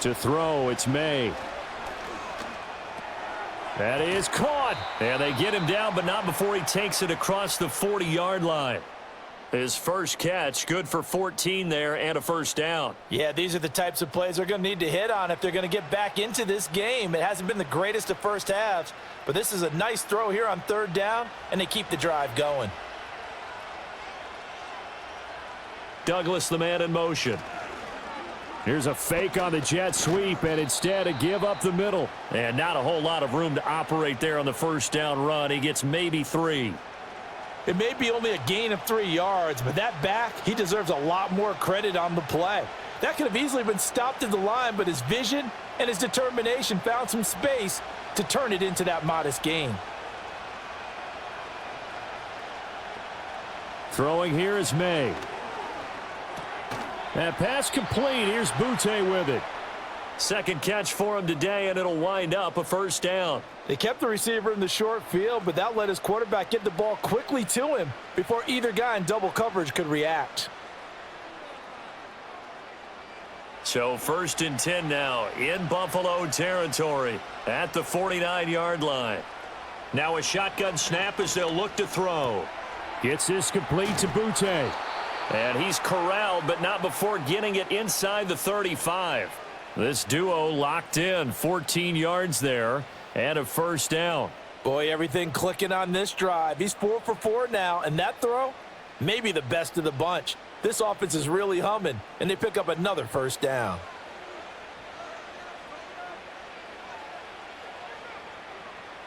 To throw, it's May. That is caught. And they get him down, but not before he takes it across the 40-yard line. His first catch, good for 14 there and a first down. Yeah, these are the types of plays they're going to need to hit on if they're going to get back into this game. It hasn't been the greatest of first halves, but this is a nice throw here on 3rd down, and they keep the drive going. Douglas, the man in motion. Here's a fake on the jet sweep, and instead a give up the middle. And not a whole lot of room to operate there on the first down run. He gets maybe 3. It may be only a gain of 3 yards, but that back, he deserves a lot more credit on the play. That could have easily been stopped at the line, but his vision and his determination found some space to turn it into that modest gain. Throwing here is May. That pass complete. Here's Butte with it. Second catch for him today, and it'll wind up a first down. They kept the receiver in the short field, but that let his quarterback get the ball quickly to him before either guy in double coverage could react. So 1st and 10 now in Buffalo territory at the 49-yard line. Now a shotgun snap as they'll look to throw. Gets this complete to Butte. And he's corralled, but not before getting it inside the 35. This duo locked in, 14 yards there, and a first down. Boy, everything clicking on this drive. He's 4 for 4 now, and that throw, maybe the best of the bunch. This offense is really humming, and they pick up another first down.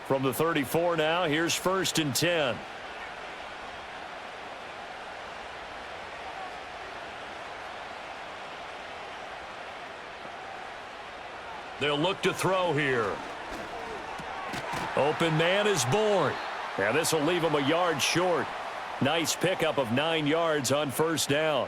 From the 34 now, here's 1st and 10. They'll look to throw here. Open man is born. And this will leave him a yard short. Nice pickup of 9 yards on first down.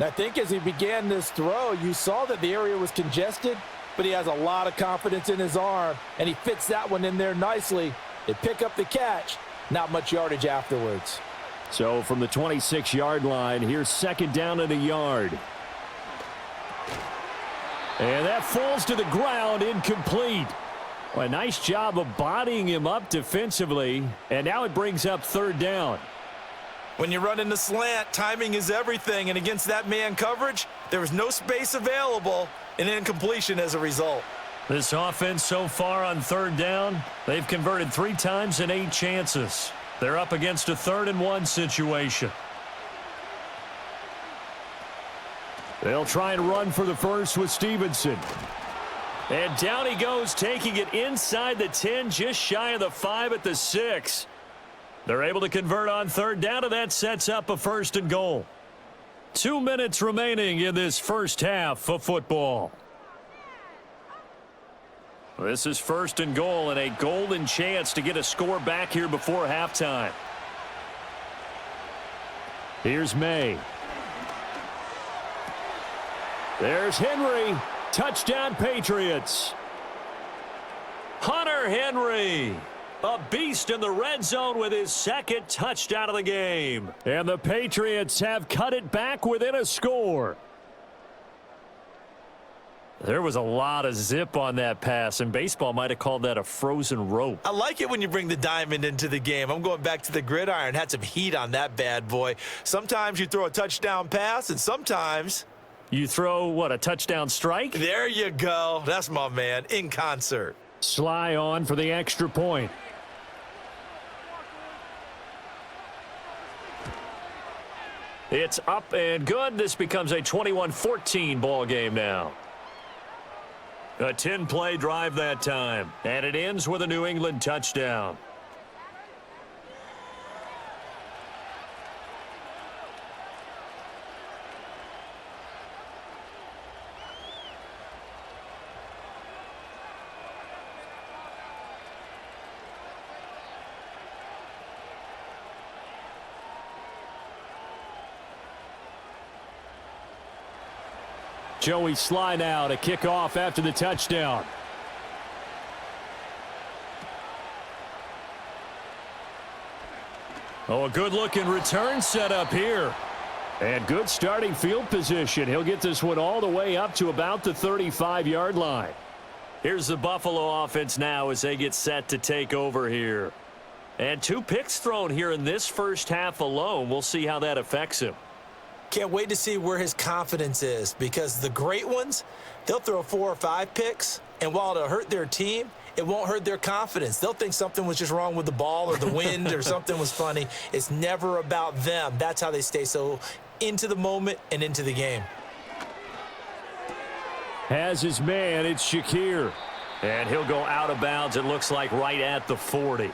I think as he began this throw, you saw that the area was congested, but he has a lot of confidence in his arm, and he fits that one in there nicely. They pick up the catch, not much yardage afterwards. So from the 26-yard line, here's 2nd down and a yard. And that falls to the ground, incomplete. Well, a nice job of bodying him up defensively, and now it brings up 3rd down. When you run in the slant, timing is everything, and against that man coverage, there was no space available, and incompletion as a result. This offense so far on 3rd down, they've converted 3 times in 8 chances. They're up against a 3rd and 1 situation. They'll try and run for the first with Stevenson. And down he goes, taking it inside the 10, just shy of the 5 at the 6. They're able to convert on 3rd down, and that sets up a 1st and goal. 2 minutes remaining in this first half of football. This is 1st and goal and a golden chance to get a score back here before halftime. Here's May. There's Henry. Touchdown Patriots. Hunter Henry, a beast in the red zone with his 2nd touchdown of the game. And the Patriots have cut it back within a score. There was a lot of zip on that pass, and baseball might have called that a frozen rope. I like it when you bring the diamond into the game. I'm going back to the gridiron. Had some heat on that bad boy. Sometimes you throw a touchdown pass, and sometimes you throw, what, a touchdown strike? There you go. That's my man, in concert. Sly on for the extra point. It's up and good. This becomes a 21-14 ball game now. A 10-play drive that time, and it ends with a New England touchdown. Joey Sly now to kick off after the touchdown. Oh, a good-looking return set up here. And good starting field position. He'll get this one all the way up to about the 35-yard line. Here's the Buffalo offense now as they get set to take over here. And 2 picks thrown here in this first half alone. We'll see how that affects him. Can't wait to see where his confidence is, because the great ones, they'll throw 4 or 5 picks, and while it'll hurt their team, it won't hurt their confidence. They'll think something was just wrong with the ball or the wind or something was funny. It's never about them. That's how they stay so into the moment and into the game. Has his man, it's Shakir. And he'll go out of bounds, it looks like right at the 40.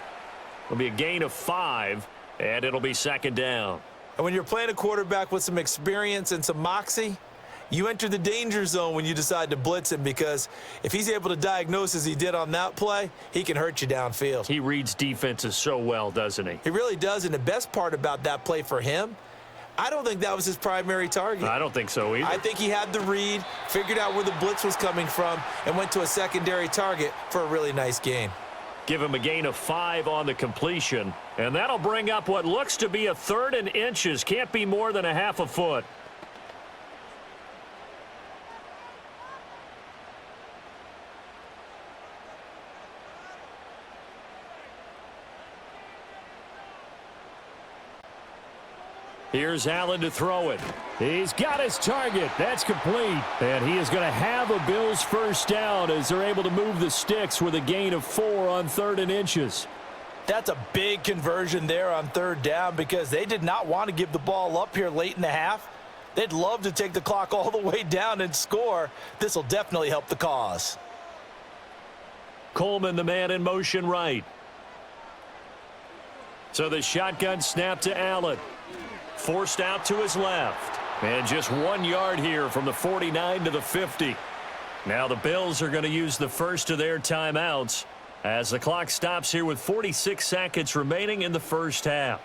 It'll be a gain of 5, and it'll be 2nd down. And when you're playing a quarterback with some experience and some moxie, you enter the danger zone when you decide to blitz him, because if he's able to diagnose as he did on that play, he can hurt you downfield. He reads defenses so well, doesn't he? He really does, and the best part about that play for him, I don't think that was his primary target. I don't think so either. I think he had the read, figured out where the blitz was coming from, and went to a secondary target for a really nice gain. Give him a gain of 5 on the completion, and that'll bring up what looks to be a 3rd and inches. Can't be more than a half a foot. Here's Allen to throw it. He's got his target. That's complete. And he is going to have a Bills first down as they're able to move the sticks with a gain of 4 on 3rd and inches. That's a big conversion there on 3rd down, because they did not want to give the ball up here late in the half. They'd love to take the clock all the way down and score. This will definitely help the cause. Coleman, the man in motion right. So the shotgun snap to Allen. Forced out to his left. And just 1 yard here from the 49 to the 50. Now the Bills are going to use the first of their timeouts as the clock stops here with 46 seconds remaining in the first half.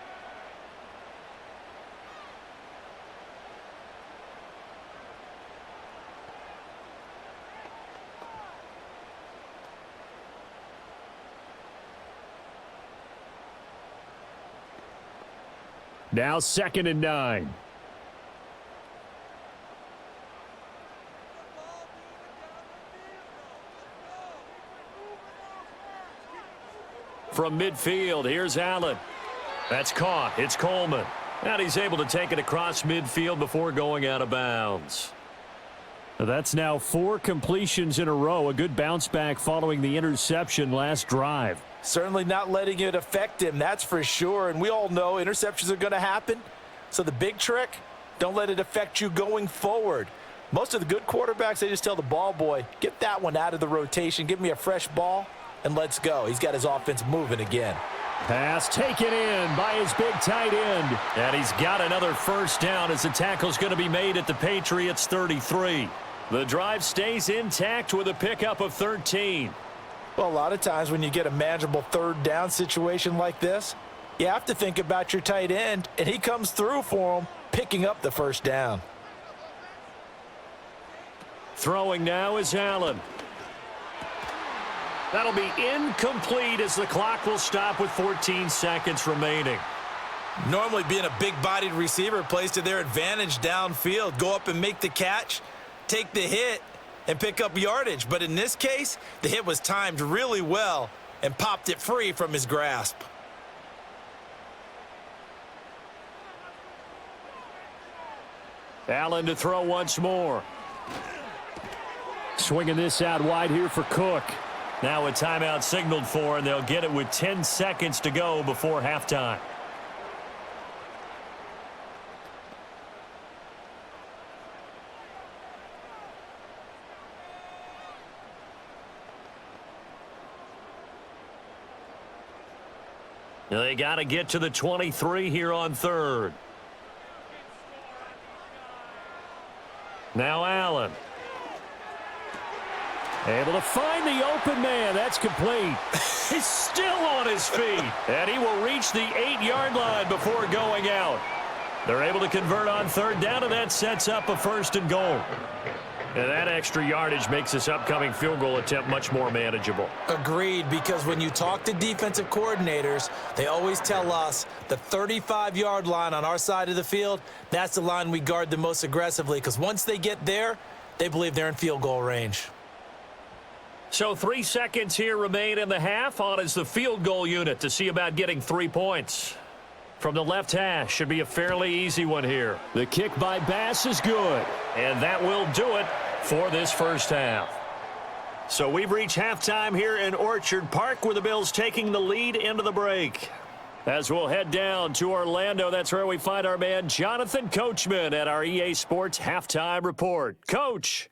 Now 2nd and 9. From midfield, here's Allen. That's caught. It's Coleman. And he's able to take it across midfield before going out of bounds. That's now 4 completions in a row. A good bounce back following the interception last drive. Certainly not letting it affect him, that's for sure. And we all know interceptions are going to happen. So the big trick, don't let it affect you going forward. Most of the good quarterbacks, they just tell the ball boy, get that one out of the rotation, give me a fresh ball, and let's go. He's got his offense moving again. Pass taken in by his big tight end. And he's got another first down as the tackle's going to be made at the Patriots 33. The drive stays intact with a pickup of 13. Well, a lot of times when you get a manageable third down situation like this, you have to think about your tight end, and he comes through for him, picking up the first down. Throwing now is Allen. That'll be incomplete as the clock will stop with 14 seconds remaining. Normally being a big-bodied receiver plays to their advantage downfield. Go up and make the catch, take the hit, and pick up yardage. But in this case, the hit was timed really well and popped it free from his grasp. Allen to throw once more. Swinging this out wide here for Cook. Now a timeout signaled for, and they'll get it with 10 seconds to go before halftime. They got to get to the 23 here on third. Now Allen. Able to find the open man. That's complete. He's still on his feet. And he will reach the 8-yard line before going out. They're able to convert on third down, and that sets up a first and goal. And that extra yardage makes this upcoming field goal attempt much more manageable. Agreed, because when you talk to defensive coordinators, they always tell us the 35-yard line on our side of the field, that's the line we guard the most aggressively, because once they get there, they believe they're in field goal range. So 3 seconds here remain in the half. On is the field goal unit to see about getting 3 points. From the left hash, should be a fairly easy one here. The kick by Bass is good, and that will do it for this first half. So we've reached halftime here in Orchard Park, with the Bills taking the lead into the break. As we'll head down to Orlando, that's where we find our man Jonathan Coachman at our EA Sports Halftime Report. Coach.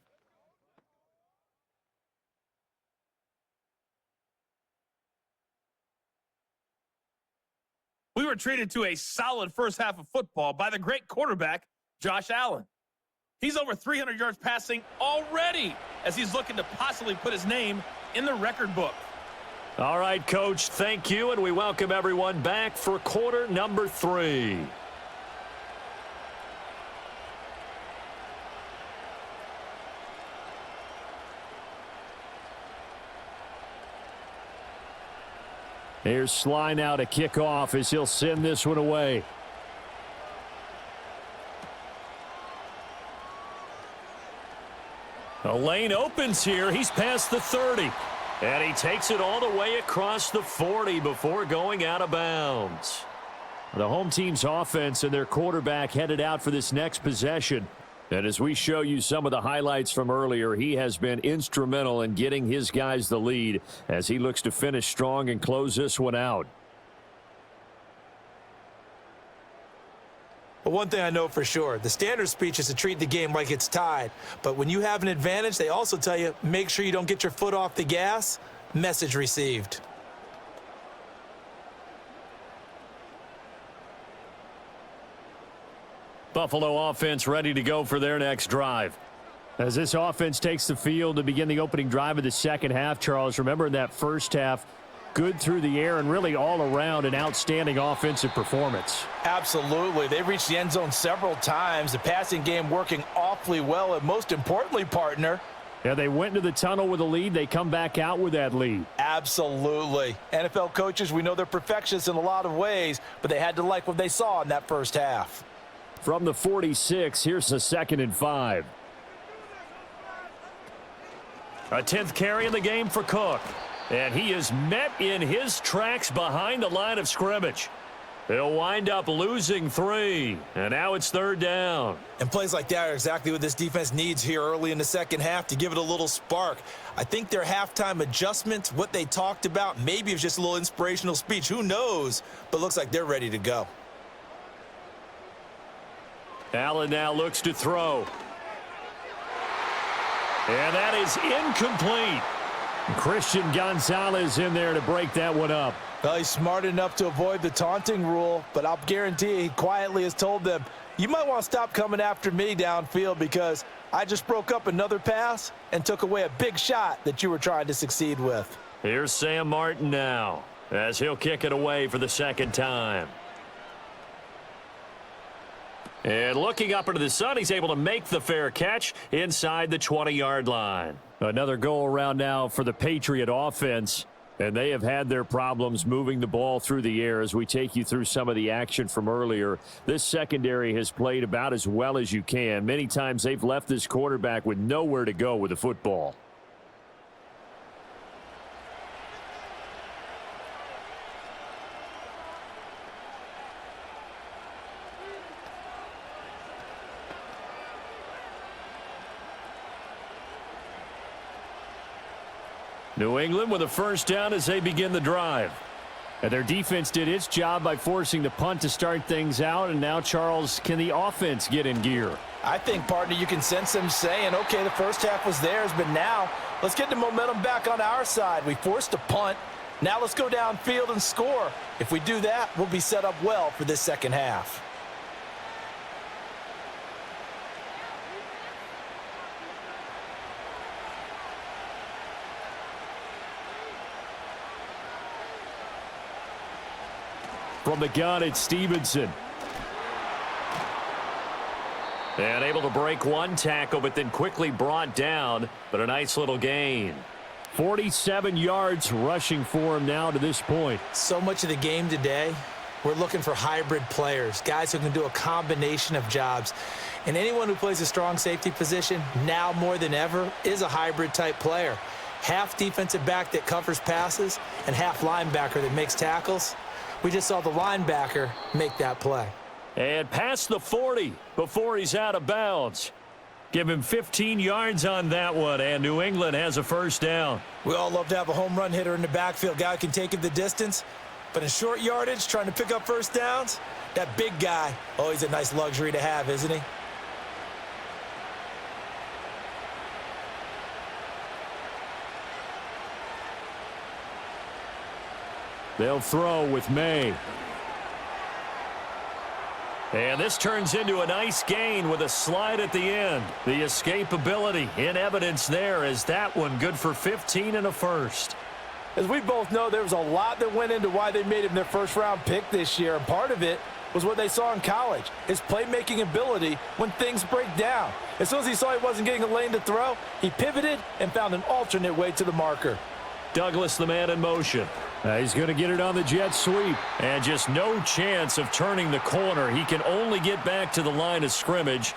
We were treated to a solid first half of football by the great quarterback, Josh Allen. He's over 300 yards passing already as he's looking to possibly put his name in the record book. All right, Coach, thank you, and we welcome everyone back for quarter number 3. Here's Sly now to kick off as he'll send this one away. The lane opens here. He's past the 30. And he takes it all the way across the 40 before going out of bounds. The home team's offense and their quarterback headed out for this next possession. And as we show you some of the highlights from earlier, he has been instrumental in getting his guys the lead as he looks to finish strong and close this one out. But one thing I know for sure, the standard speech is to treat the game like it's tied. But when you have an advantage, they also tell you, make sure you don't get your foot off the gas. Message received. Buffalo offense ready to go for their next drive. As this offense takes the field to begin the opening drive of the second half, Charles, remember in that first half, good through the air and really all around an outstanding offensive performance. Absolutely. They reached the end zone several times. The passing game working awfully well, and most importantly, partner, yeah, they went into the tunnel with a lead. They come back out with that lead. Absolutely. NFL coaches, we know they're perfectionists in a lot of ways, but they had to like what they saw in that first half. From the 46, here's the 2nd and 5. A 10th carry in the game for Cook. And he is met in his tracks behind the line of scrimmage. They'll wind up losing 3. And now it's 3rd down. And plays like that are exactly what this defense needs here early in the second half to give it a little spark. I think their halftime adjustments, what they talked about, maybe it was just a little inspirational speech. Who knows? But looks like they're ready to go. Allen now looks to throw. And that is incomplete. Christian Gonzalez in there to break that one up. Well, he's smart enough to avoid the taunting rule, but I'll guarantee he quietly has told them, you might want to stop coming after me downfield because I just broke up another pass and took away a big shot that you were trying to succeed with. Here's Sam Martin now, as he'll kick it away for the second time. And looking up into the sun, he's able to make the fair catch inside the 20-yard line. Another go around now for the Patriot offense. And they have had their problems moving the ball through the air as we take you through some of the action from earlier. This secondary has played about as well as you can. Many times they've left this quarterback with nowhere to go with the football. New England with a first down as they begin the drive. And their defense did its job by forcing the punt to start things out. And now, Charles, can the offense get in gear? I think, partner, you can sense them saying, okay, the first half was theirs, but now let's get the momentum back on our side. We forced a punt. Now let's go downfield and score. If we do that, we'll be set up well for this second half. From the gun, it's Stevenson. And able to break one tackle, but then quickly brought down. But a nice little gain. 47 yards rushing for him now to this point. So much of the game today, we're looking for hybrid players, guys who can do a combination of jobs. And anyone who plays a strong safety position, now more than ever, is a hybrid type player. Half defensive back that covers passes and half linebacker that makes tackles. We just saw the linebacker make that play. And past the 40 before he's out of bounds. Give him 15 yards on that one, and New England has a first down. We all love to have a home run hitter in the backfield. Guy who can take it the distance. But in short yardage, trying to pick up first downs, that big guy, oh, he's a nice luxury to have, isn't he? They'll throw with May. And this turns into a nice gain with a slide at the end. The escapability in evidence there as that one good for 15 and a first. As we both know, there was a lot that went into why they made him their first-round pick this year, and part of it was what they saw in college, his playmaking ability when things break down. As soon as he saw he wasn't getting a lane to throw, he pivoted and found an alternate way to the marker. Douglas, the man in motion. He's going to get it on the jet sweep. And just no chance of turning the corner. He can only get back to the line of scrimmage.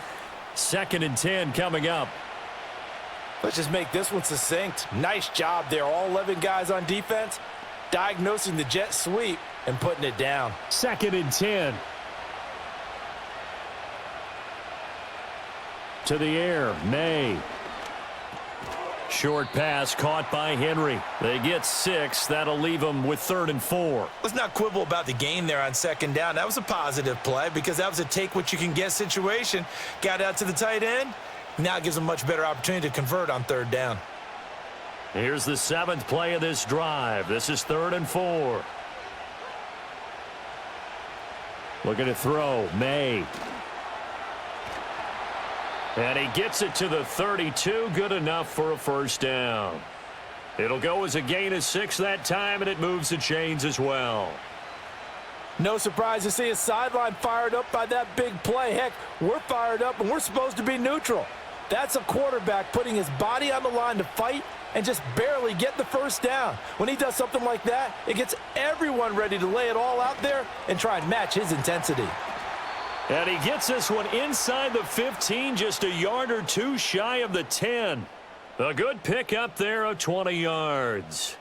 2nd and 10 coming up. Let's just make this one succinct. Nice job there. All 11 guys on defense diagnosing the jet sweep and putting it down. 2nd and 10. To the air, May. Short pass caught by Henry. They get 6. That'll leave them with 3rd and 4. Let's not quibble about the gain there on 2nd down. That was a positive play because that was a take-what-you-can-get situation. Got out to the tight end. Now it gives them a much better opportunity to convert on 3rd down. Here's the 7th play of this drive. This is 3rd and 4. Looking to throw, May. And he gets it to the 32. Good enough for a first down. It'll go as a gain of 6 that time, and it moves the chains as well. No surprise to see a sideline fired up by that big play. Heck, we're fired up, and we're supposed to be neutral. That's a quarterback putting his body on the line to fight and just barely get the first down. When he does something like that, it gets everyone ready to lay it all out there and try and match his intensity. And he gets this one inside the 15, just a yard or two shy of the 10. A good pick up there of 20 yards.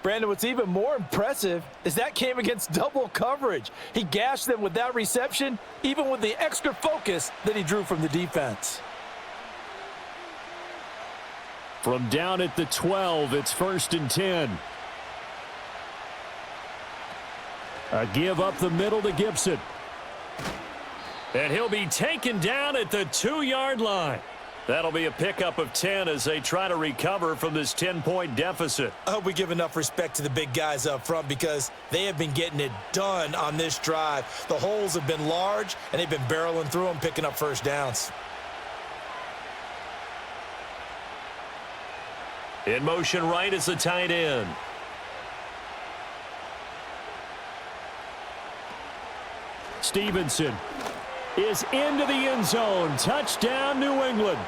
Brandon, what's even more impressive is that came against double coverage. He gashed them with that reception, even with the extra focus that he drew from the defense. From down at the 12, it's 1st and 10. A give up the middle to Gibson. And he'll be taken down at the 2-yard line. That'll be a pickup of 10 as they try to recover from this 10-point deficit. I hope we give enough respect to the big guys up front because they have been getting it done on this drive. The holes have been large, and they've been barreling through them, picking up first downs. In motion right is the tight end. Stevenson is into the end zone. Touchdown, New England.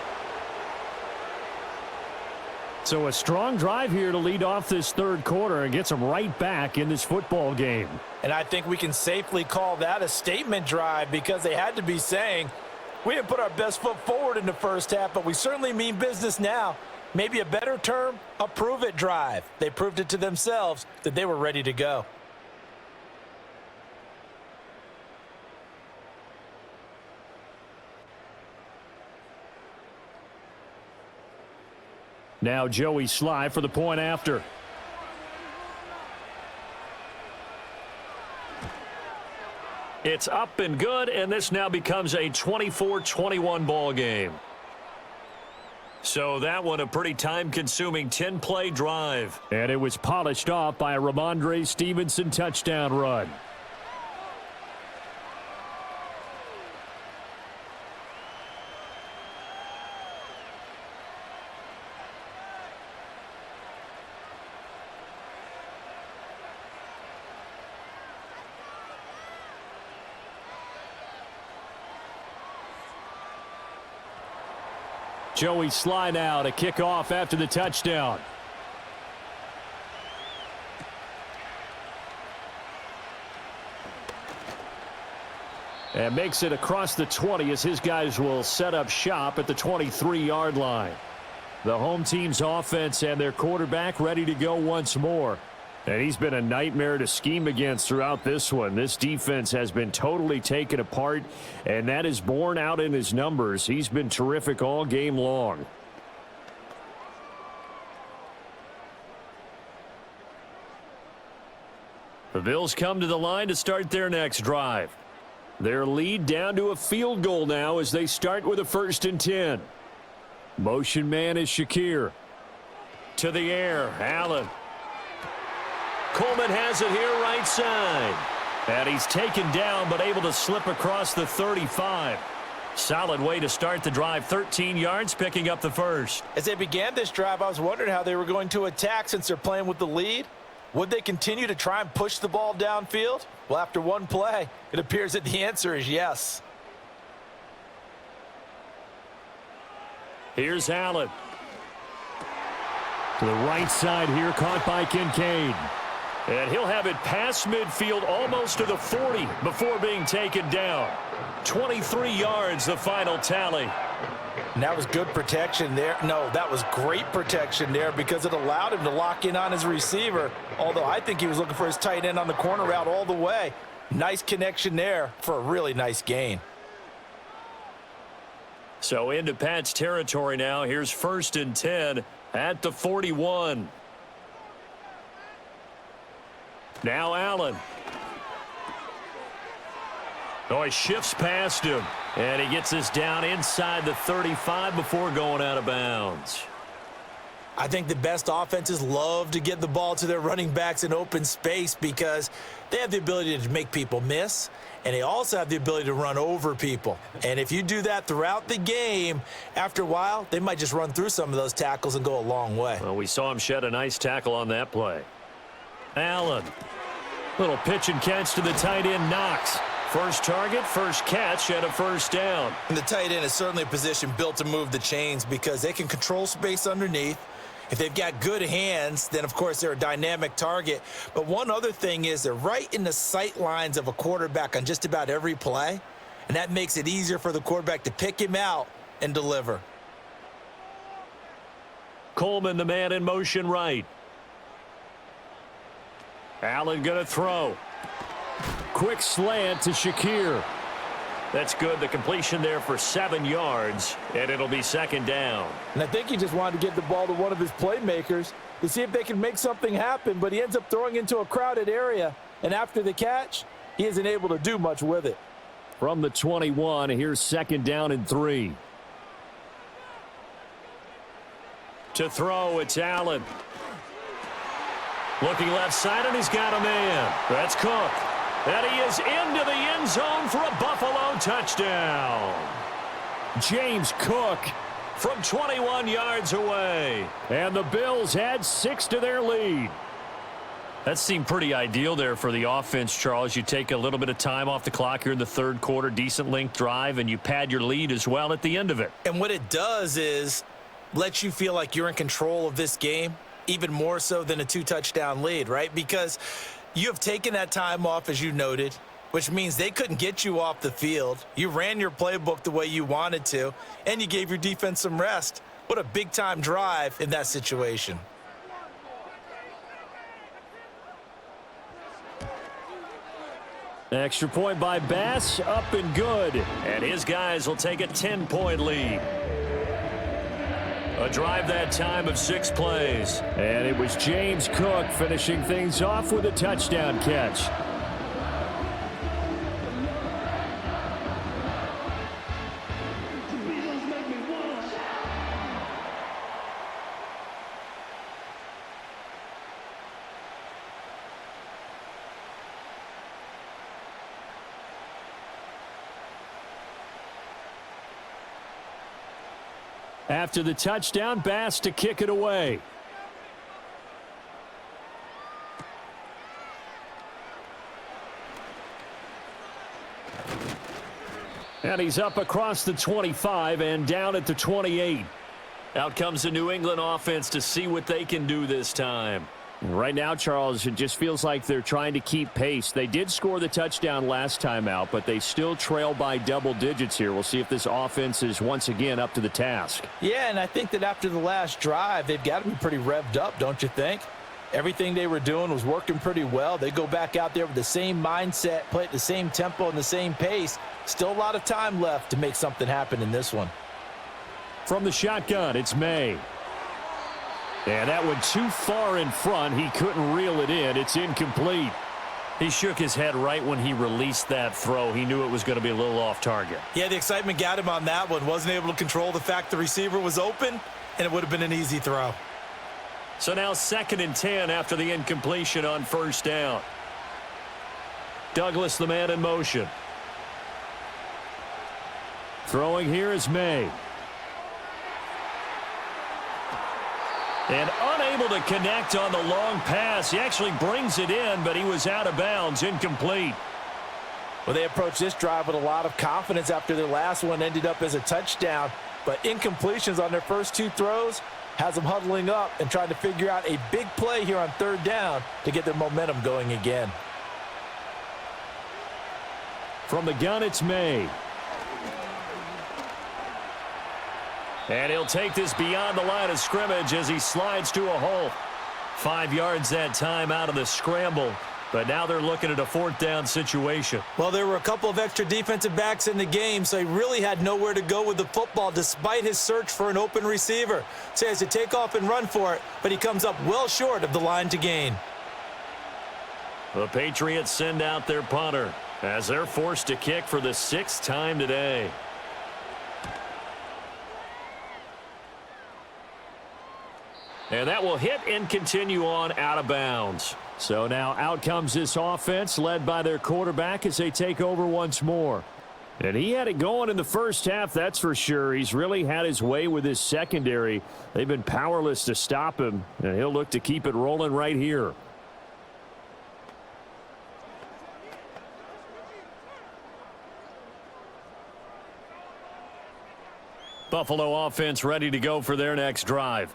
So a strong drive here to lead off this third quarter and gets them right back in this football game. And I think we can safely call that a statement drive because they had to be saying, we didn't put our best foot forward in the first half, but we certainly mean business now. Maybe a better term, a prove-it drive. They proved it to themselves that they were ready to go. Now Joey Sly for the point after. It's up and good, and this now becomes a 24-21 ball game. So that one a pretty time-consuming 10-play drive. And it was polished off by a Ramondre Stevenson touchdown run. Joey Sly now to kick off after the touchdown. And makes it across the 20 as his guys will set up shop at the 23-yard line. The home team's offense and their quarterback ready to go once more. And he's been a nightmare to scheme against throughout this one. This defense has been totally taken apart, and that is borne out in his numbers. He's been terrific all game long. The Bills come to the line to start their next drive. Their lead down to a field goal now as they start with a 1st and 10. Motion man is Shakir. To the air, Allen. Coleman has it here right side. And he's taken down but able to slip across the 35. Solid way to start the drive. 13 yards, picking up the first. As they began this drive, I was wondering how they were going to attack since they're playing with the lead. Would they continue to try and push the ball downfield? Well, after one play, it appears that the answer is yes. Here's Allen. To the right side here, caught by Kincaid. And he'll have it past midfield almost to the 40 before being taken down. 23 yards, the final tally. And that was good protection there. No, that was great protection there because it allowed him to lock in on his receiver. Although I think he was looking for his tight end on the corner route all the way. Nice connection there for a really nice gain. So into Pat's territory now. Here's 1st and 10 at the 41. Now Allen. Oh, he shifts past him. And he gets this down inside the 35 before going out of bounds. I think the best offenses love to get the ball to their running backs in open space because they have the ability to make people miss, and they also have the ability to run over people. And if you do that throughout the game, after a while, they might just run through some of those tackles and go a long way. Well, we saw him shed a nice tackle on that play. Allen. Little pitch and catch to the tight end, Knox. First target, first catch, and a first down. And the tight end is certainly a position built to move the chains because they can control space underneath. If they've got good hands, then, of course, they're a dynamic target. But one other thing is they're right in the sight lines of a quarterback on just about every play, and that makes it easier for the quarterback to pick him out and deliver. Coleman, the man in motion right. Allen going to throw. Quick slant to Shakir. That's good. The completion there for 7 yards, and it'll be second down. And I think he just wanted to get the ball to one of his playmakers to see if they can make something happen, but he ends up throwing into a crowded area, and after the catch, he isn't able to do much with it. From the 21, here's 2nd down and 3. To throw, it's Allen. Looking left side, and he's got a man. That's Cook. And he is into the end zone for a Buffalo touchdown. James Cook from 21 yards away. And the Bills add 6 to their lead. That seemed pretty ideal there for the offense, Charles. You take a little bit of time off the clock here in the third quarter, decent length drive, and you pad your lead as well at the end of it. And what it does is lets you feel like you're in control of this game, even more so than a 2-touchdown lead, right? Because you have taken that time off, as you noted, which means they couldn't get you off the field. You ran your playbook the way you wanted to, and you gave your defense some rest. What a big-time drive in that situation. Extra point by Bass, up and good. And his guys will take a 10-point lead. A drive that time of 6 plays. And it was James Cook finishing things off with a touchdown catch. After the touchdown, Bass to kick it away. And he's up across the 25 and down at the 28. Out comes the New England offense to see what they can do this time. Right now, Charles, it just feels like they're trying to keep pace. They did score the touchdown last time out, but they still trail by double digits here. We'll see if this offense is once again up to the task. Yeah, and I think that after the last drive, they've got to be pretty revved up, don't you think? Everything they were doing was working pretty well. They go back out there with the same mindset, play at the same tempo and the same pace. Still a lot of time left to make something happen in this one. From the shotgun, it's May. And that one too far in front. He couldn't reel it in. It's incomplete. He shook his head right when he released that throw. He knew it was going to be a little off target. Yeah, the excitement got him on that one. Wasn't able to control the fact the receiver was open, and it would have been an easy throw. So now 2nd and 10 after the incompletion on first down. Douglas, the man in motion. Throwing here is May. And unable to connect on the long pass. He actually brings it in, but he was out of bounds, incomplete. Well, they approached this drive with a lot of confidence after their last one ended up as a touchdown. But incompletions on their first 2 throws has them huddling up and trying to figure out a big play here on 3rd down to get their momentum going again. From the gun, it's May. And he'll take this beyond the line of scrimmage as he slides to a hole. 5 yards that time out of the scramble. But now they're looking at a 4th down situation. Well, there were a couple of extra defensive backs in the game, so he really had nowhere to go with the football despite his search for an open receiver. So he has to take off and run for it, but he comes up well short of the line to gain. The Patriots send out their punter as they're forced to kick for the 6th time today. And that will hit and continue on out of bounds. So now out comes this offense led by their quarterback as they take over once more. And he had it going in the first half, that's for sure. He's really had his way with his secondary. They've been powerless to stop him, and he'll look to keep it rolling right here. Buffalo offense ready to go for their next drive.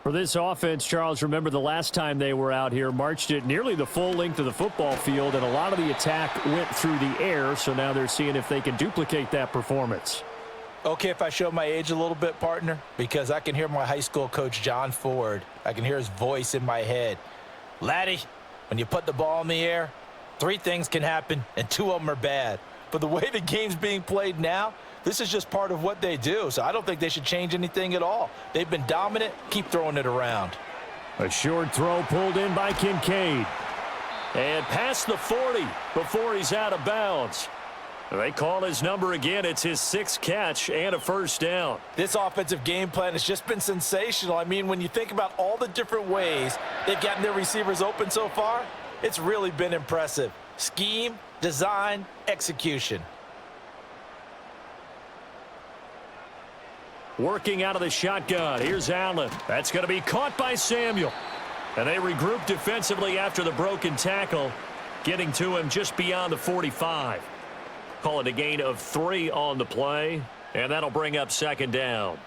For this offense, Charles, remember the last time they were out here, marched it nearly the full length of the football field, and a lot of the attack went through the air, so now they're seeing if they can duplicate that performance. Okay, if I show my age a little bit, partner, because I can hear my high school coach, John Ford. I can hear his voice in my head. Laddie, when you put the ball in the air, 3 things can happen, and 2 of them are bad. But the way the game's being played now, this is just part of what they do, so I don't think they should change anything at all. They've been dominant. Keep throwing it around. A short throw pulled in by Kincaid. And past the 40 before he's out of bounds. They call his number again. It's his 6th catch and a first down. This offensive game plan has just been sensational. I mean, when you think about all the different ways they've gotten their receivers open so far, it's really been impressive. Scheme, design, execution. Working out of the shotgun. Here's Allen. That's going to be caught by Samuel. And they regroup defensively after the broken tackle, getting to him just beyond the 45. Call it a gain of 3 on the play, and that'll bring up 2nd down.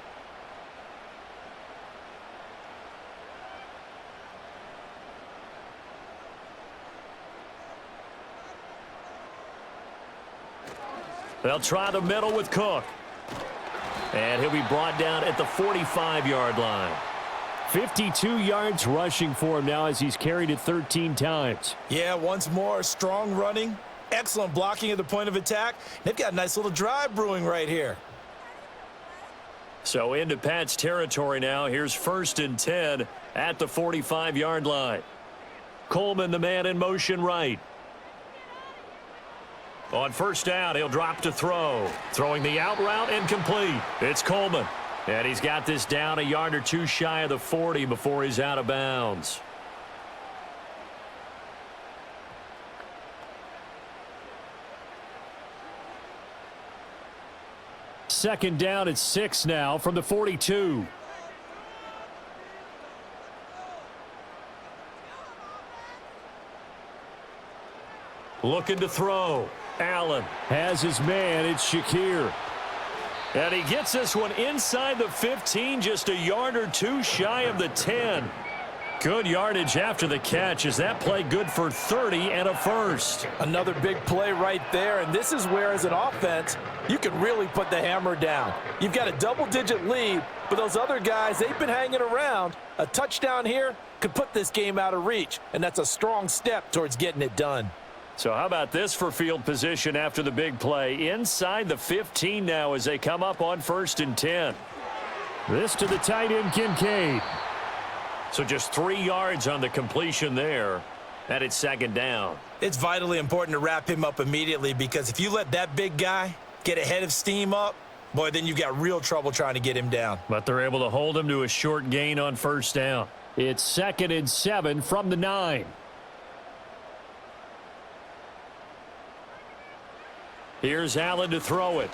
They'll try the middle with Cook. And he'll be brought down at the 45-yard line. 52 yards rushing for him now as he's carried it 13 times. Yeah, once more, strong running, excellent blocking at the point of attack. They've got a nice little drive brewing right here. So into Pat's territory now. Here's 1st and 10 at the 45-yard line. Coleman, the man in motion right. On 1st down, he'll drop to throw. Throwing the out route incomplete. It's Coleman. And he's got this down a yard or 2 shy of the 40 before he's out of bounds. Second down at 6 now from the 42. Looking to throw. Allen has his man. It's Shakir. And he gets this one inside the 15, just a yard or 2 shy of the 10. Good yardage after the catch. Is that play good for 30 and a first? Another big play right there, and this is where, as an offense, you can really put the hammer down. You've got a double-digit lead, but those other guys, they've been hanging around. A touchdown here could put this game out of reach, and that's a strong step towards getting it done. So how about this for field position after the big play? Inside the 15 now as they come up on 1st and 10. This to the tight end, Kincaid. So just 3 yards on the completion there. And it's 2nd down. It's vitally important to wrap him up immediately, because if you let that big guy get ahead of steam up, boy, then you've got real trouble trying to get him down. But they're able to hold him to a short gain on 1st down. It's 2nd and 7 from the 9. Here's Allen to throw it.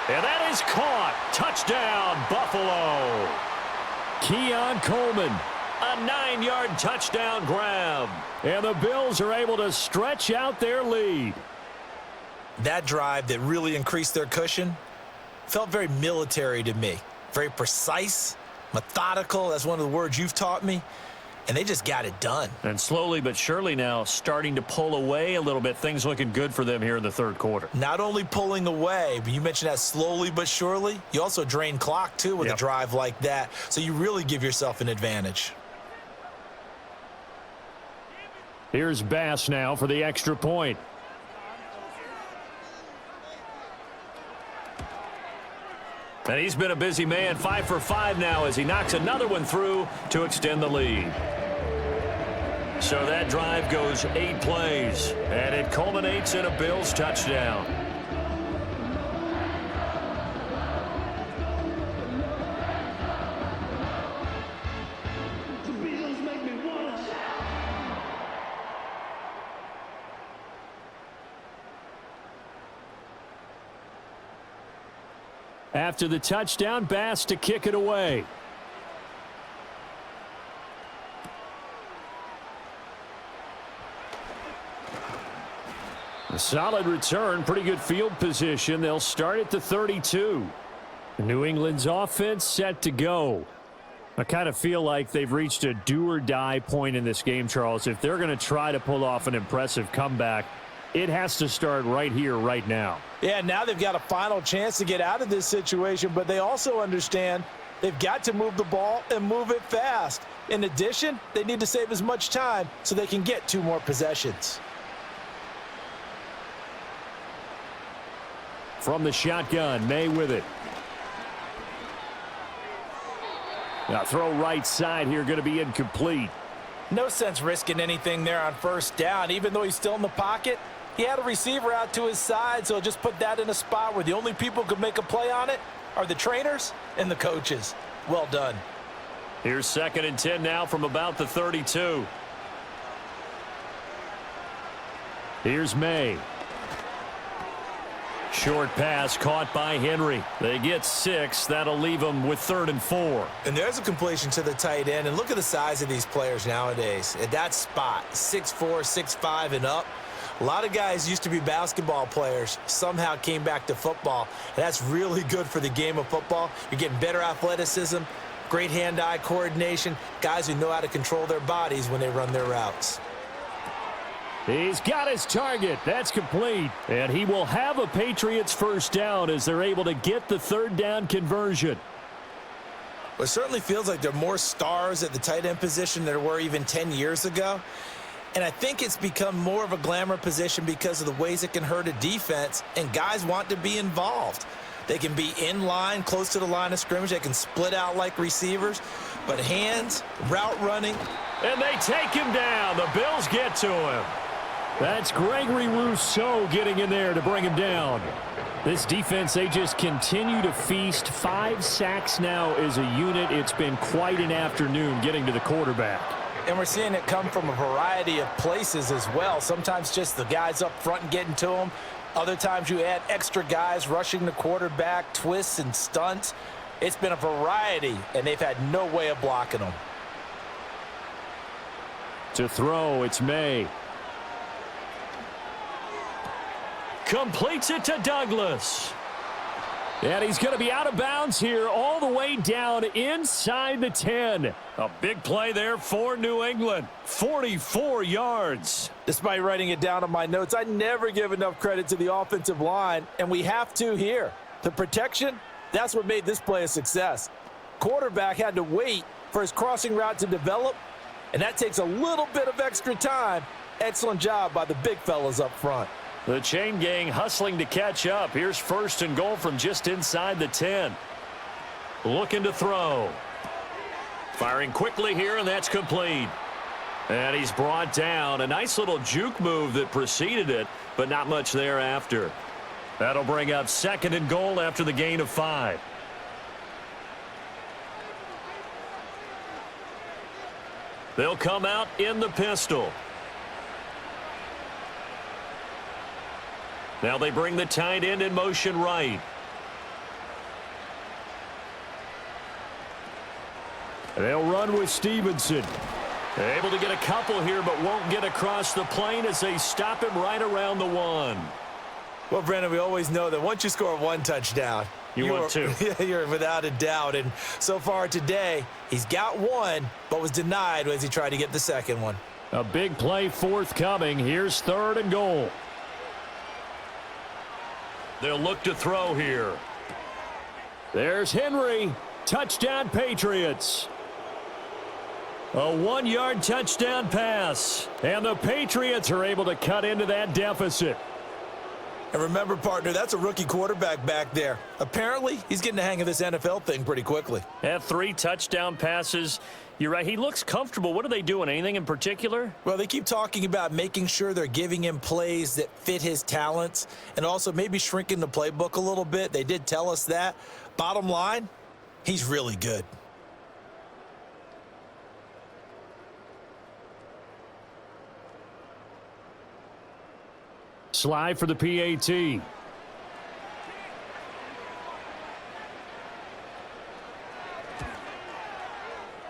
And that is caught. Touchdown, Buffalo. Keon Coleman, a 9-yard touchdown grab. And the Bills are able to stretch out their lead. That drive that really increased their cushion felt very military to me. Very precise, methodical. That's one of the words you've taught me. And they just got it done. And slowly but surely now starting to pull away a little bit. Things looking good for them here in the 3rd quarter. Not only pulling away, but you mentioned that slowly but surely. You also drain clock, too, with a drive like that. So you really give yourself an advantage. Here's Bass now for the extra point. And he's been a busy man, 5 for 5 now as he knocks another one through to extend the lead. So that drive goes 8 plays, and it culminates in a Bills touchdown. After the touchdown, Bass to kick it away. A solid return, pretty good field position. They'll start at the 32. New England's offense set to go. I kind of feel like they've reached a do-or-die point in this game, Charles. If they're going to try to pull off an impressive comeback, it has to start right here, right now. Yeah, now they've got a final chance to get out of this situation, but they also understand they've got to move the ball and move it fast. In addition, they need to save as much time so they can get 2 more possessions. From the shotgun, May with it. Now throw right side here, going to be incomplete. No sense risking anything there on 1st down. Even though he's still in the pocket, He had a receiver out to his side, so just put that in a spot where the only people who could make a play on it are the trainers and the coaches. Well done. Here's 2nd and 10 now from about the 32. Here's May. Short pass caught by Henry. They get 6. That'll leave them with 3rd and 4. And there's a completion to the tight end. And look at the size of these players nowadays. At that spot, 6'4", 6'5", and up. A lot of guys used to be basketball players, somehow came back to football. And that's really good for the game of football. You're getting better athleticism, great hand-eye coordination, guys who know how to control their bodies when they run their routes. He's got his target. That's complete. And he will have a Patriots first down as they're able to get the 3rd down conversion. Well, it certainly feels like there are more stars at the tight end position than there were even 10 years ago. And I think it's become more of a glamour position because of the ways it can hurt a defense, and guys want to be involved. They can be in line, close to the line of scrimmage. They can split out like receivers. But hands, route running. And they take him down. The Bills get to him. That's Gregory Rousseau getting in there to bring him down. This defense, they just continue to feast. 5 sacks now as a unit. It's been quite an afternoon getting to the quarterback. And we're seeing it come from a variety of places as well. Sometimes just the guys up front and getting to them. Other times you add extra guys rushing the quarterback, twists and stunts. It's been a variety, and they've had no way of blocking them. To throw, it's May. Completes it to Douglas. And he's going to be out of bounds here all the way down inside the 10. A big play there for New England. 44 yards. Despite writing it down on my notes, I never give enough credit to the offensive line, and we have to here. The protection, that's what made this play a success. Quarterback had to wait for his crossing route to develop, and that takes a little bit of extra time. Excellent job by the big fellas up front. The chain gang hustling to catch up. Here's 1st and goal from just inside the 10. Looking to throw. Firing quickly here, and that's complete. And he's brought down. A nice little juke move that preceded it, but not much thereafter. That'll bring up 2nd and goal after the gain of 5. They'll come out in the pistol. Now they bring the tight end in motion right. They'll run with Stevenson. Able to get a couple here, but won't get across the plane as they stop him right around the 1. Well, Brandon, we always know that once you score 1 touchdown, you want 2. You're without a doubt. And so far today, he's got 1, but was denied as he tried to get the 2nd one. A big play forthcoming. Here's 3rd and goal. They'll look to throw here. There's Henry. Touchdown, Patriots. A 1-yard touchdown pass. And the Patriots are able to cut into that deficit. And remember, partner, that's a rookie quarterback back there. Apparently, he's getting the hang of this NFL thing pretty quickly. Had 3 touchdown passes. You're right. He looks comfortable. What are they doing? Anything in particular? Well, they keep talking about making sure they're giving him plays that fit his talents and also maybe shrinking the playbook a little bit. They did tell us that. Bottom line, he's really good. Slide for the PAT.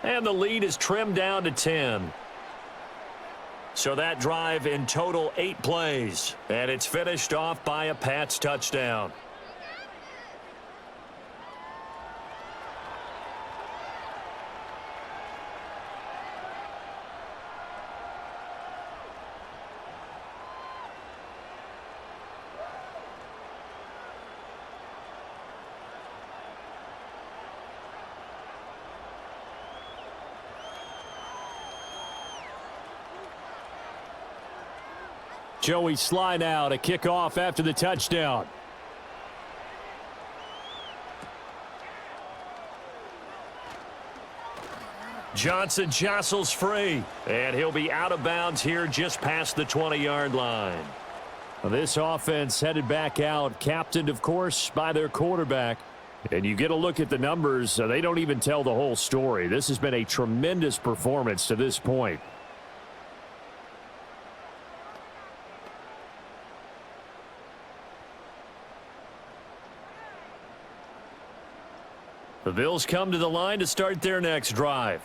And the lead is trimmed down to 10. So that drive in total 8 plays. And it's finished off by a Pats touchdown. Joey slide out, a kickoff after the touchdown. Johnson jostles free, and he'll be out of bounds here just past the 20-yard line. Well, this offense headed back out, captained, of course, by their quarterback. And you get a look at the numbers, they don't even tell the whole story. This has been a tremendous performance to this point. The Bills come to the line to start their next drive.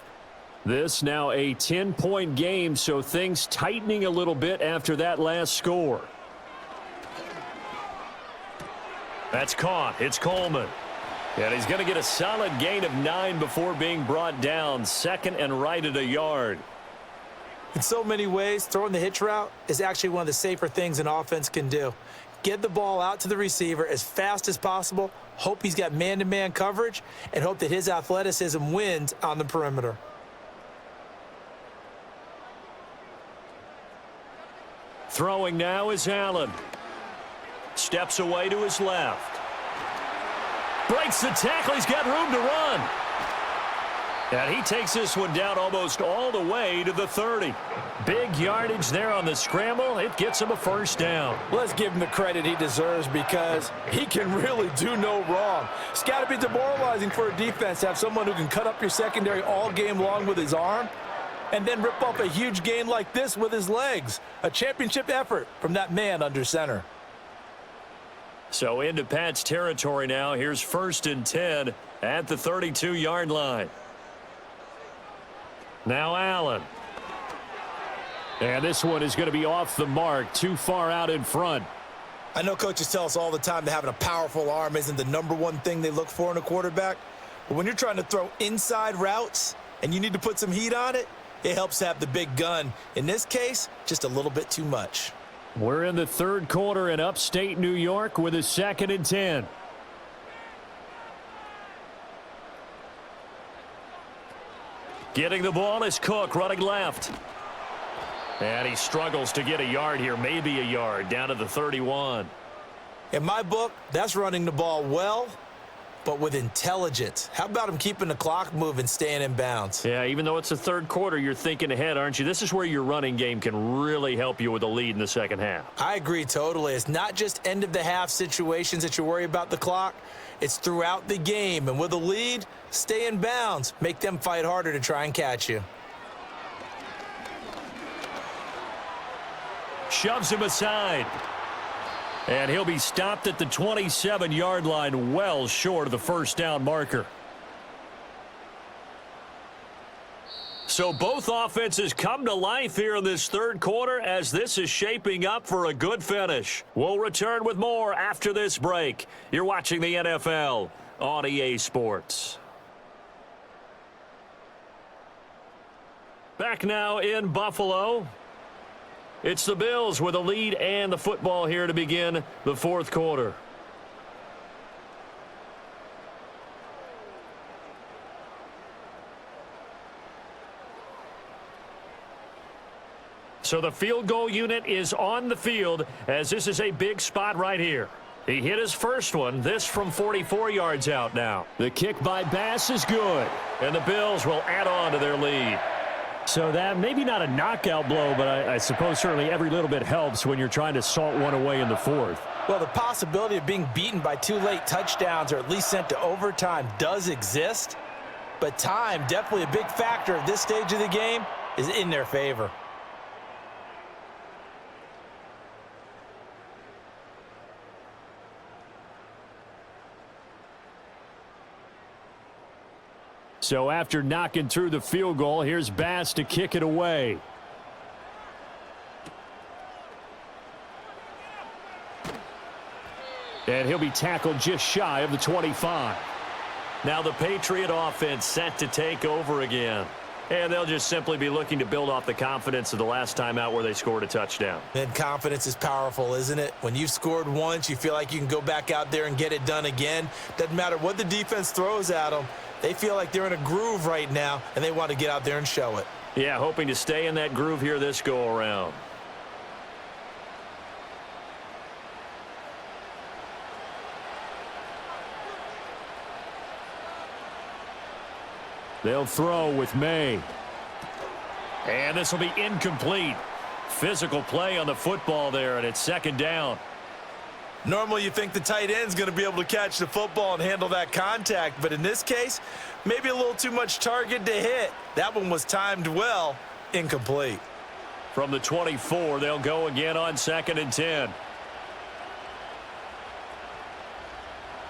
This now a 10-point game, so things tightening a little bit after that last score. That's caught. It's Coleman. And he's going to get a solid gain of 9 before being brought down. Second and right at a yard. In so many ways, throwing the hitch route is actually one of the safer things an offense can do. Get the ball out to the receiver as fast as possible, hope he's got man-to-man coverage, and hope that his athleticism wins on the perimeter. Throwing now is Allen. Steps away to his left. Breaks the tackle. He's got room to run. And he takes this one down almost all the way to the 30. Big yardage there on the scramble. It gets him a first down. Let's give him the credit he deserves because he can really do no wrong. It's got to be demoralizing for a defense to have someone who can cut up your secondary all game long with his arm and then rip up a huge gain like this with his legs. A championship effort from that man under center. So into Pat's territory now. Here's 1st and 10 at the 32-yard line. Now Allen. And this one is going to be off the mark, too far out in front. I know coaches tell us all the time that having a powerful arm isn't the #1 thing they look for in a quarterback. But when you're trying to throw inside routes and you need to put some heat on it, it helps to have the big gun. In this case, just a little bit too much. We're in the third quarter in upstate New York with a 2nd and 10. Getting the ball is Cook running left. And he struggles to get a yard here, maybe a yard, down to the 31. In my book, that's running the ball well, but with intelligence. How about him keeping the clock moving, staying in bounds? Yeah, even though it's the third quarter, you're thinking ahead, aren't you? This is where your running game can really help you with a lead in the second half. I agree totally. It's not just end-of-the-half situations that you worry about the clock. It's throughout the game. And with a lead, stay in bounds. Make them fight harder to try and catch you. Shoves him aside. And he'll be stopped at the 27-yard line, well short of the first down marker. So both offenses come to life here in this third quarter as this is shaping up for a good finish. We'll return with more after this break. You're watching the NFL on EA Sports. Back now in Buffalo. It's the Bills with a lead and the football here to begin the fourth quarter. So the field goal unit is on the field as this is a big spot right here. He hit his first one, this from 44 yards out now. The kick by Bass is good, and the Bills will add on to their lead. So that maybe not a knockout blow, but I suppose certainly every little bit helps when you're trying to salt one away in the fourth. Well, the possibility of being beaten by 2 late touchdowns or at least sent to overtime does exist, but time, definitely a big factor at this stage of the game, is in their favor. So after knocking through the field goal, here's Bass to kick it away. And he'll be tackled just shy of the 25. Now the Patriot offense set to take over again. And they'll just simply be looking to build off the confidence of the last time out where they scored a touchdown. And confidence is powerful, isn't it? When you've scored once, you feel like you can go back out there and get it done again. Doesn't matter what the defense throws at them. They feel like they're in a groove right now, and they want to get out there and show it. Yeah, hoping to stay in that groove here this go-around. They'll throw with May. And this will be incomplete. Physical play on the football there, and it's second down. Normally you think the tight end's going to be able to catch the football and handle that contact, but in this case, maybe a little too much target to hit. That one was timed well, incomplete. From the 24, they'll go again on 2nd and 10.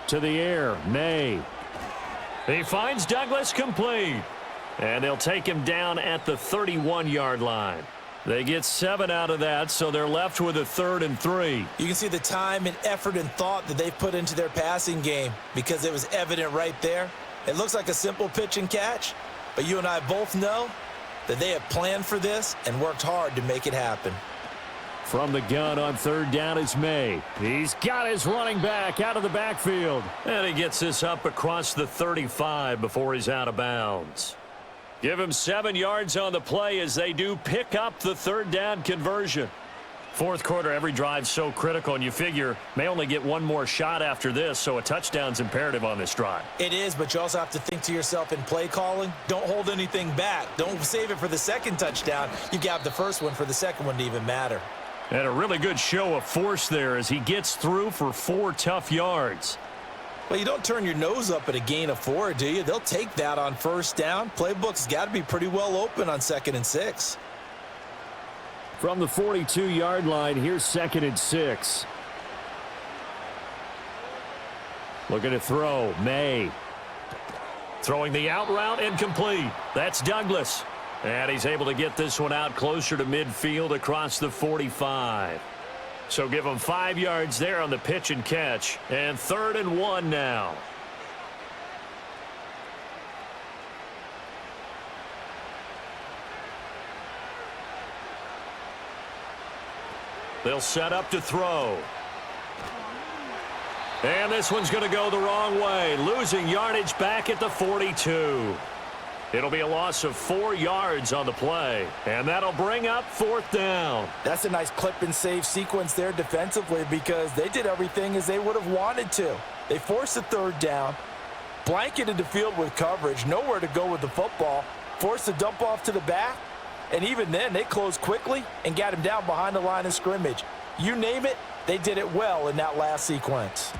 To the air, May. He finds Douglas complete. And they'll take him down at the 31-yard line. They get 7 out of that, so they're left with a 3rd and 3. You can see the time and effort and thought that they've put into their passing game because it was evident right there. It looks like a simple pitch and catch, but you and I both know that they have planned for this and worked hard to make it happen. From the gun on 3rd down is May. He's got his running back out of the backfield. And he gets this up across the 35 before he's out of bounds. Give him 7 yards on the play as they do pick up the 3rd down conversion. Fourth quarter, every drive's so critical, and you figure may only get one more shot after this, so a touchdown's imperative on this drive. It is, but you also have to think to yourself in play calling, don't hold anything back. Don't save it for the second touchdown. You got the first one for the second one to even matter. And a really good show of force there as he gets through for 4 tough yards. Well, you don't turn your nose up at a gain of 4, do you? They'll take that on 1st down. Playbook's got to be pretty well open on 2nd and 6. From the 42-yard line, here's 2nd and 6. Looking to throw, May. Throwing the out route incomplete. That's Douglas. And he's able to get this one out closer to midfield across the 45. So give him 5 yards there on the pitch and catch. And 3rd and 1 now. They'll set up to throw. And this one's going to go the wrong way. Losing yardage back at the 42. It'll be a loss of 4 yards on the play. And that'll bring up 4th down. That's a nice clip and save sequence there defensively because they did everything as they would have wanted to. They forced the 3rd down, blanketed the field with coverage, nowhere to go with the football, forced the dump off to the back, and even then they closed quickly and got him down behind the line of scrimmage. You name it, they did it well in that last sequence.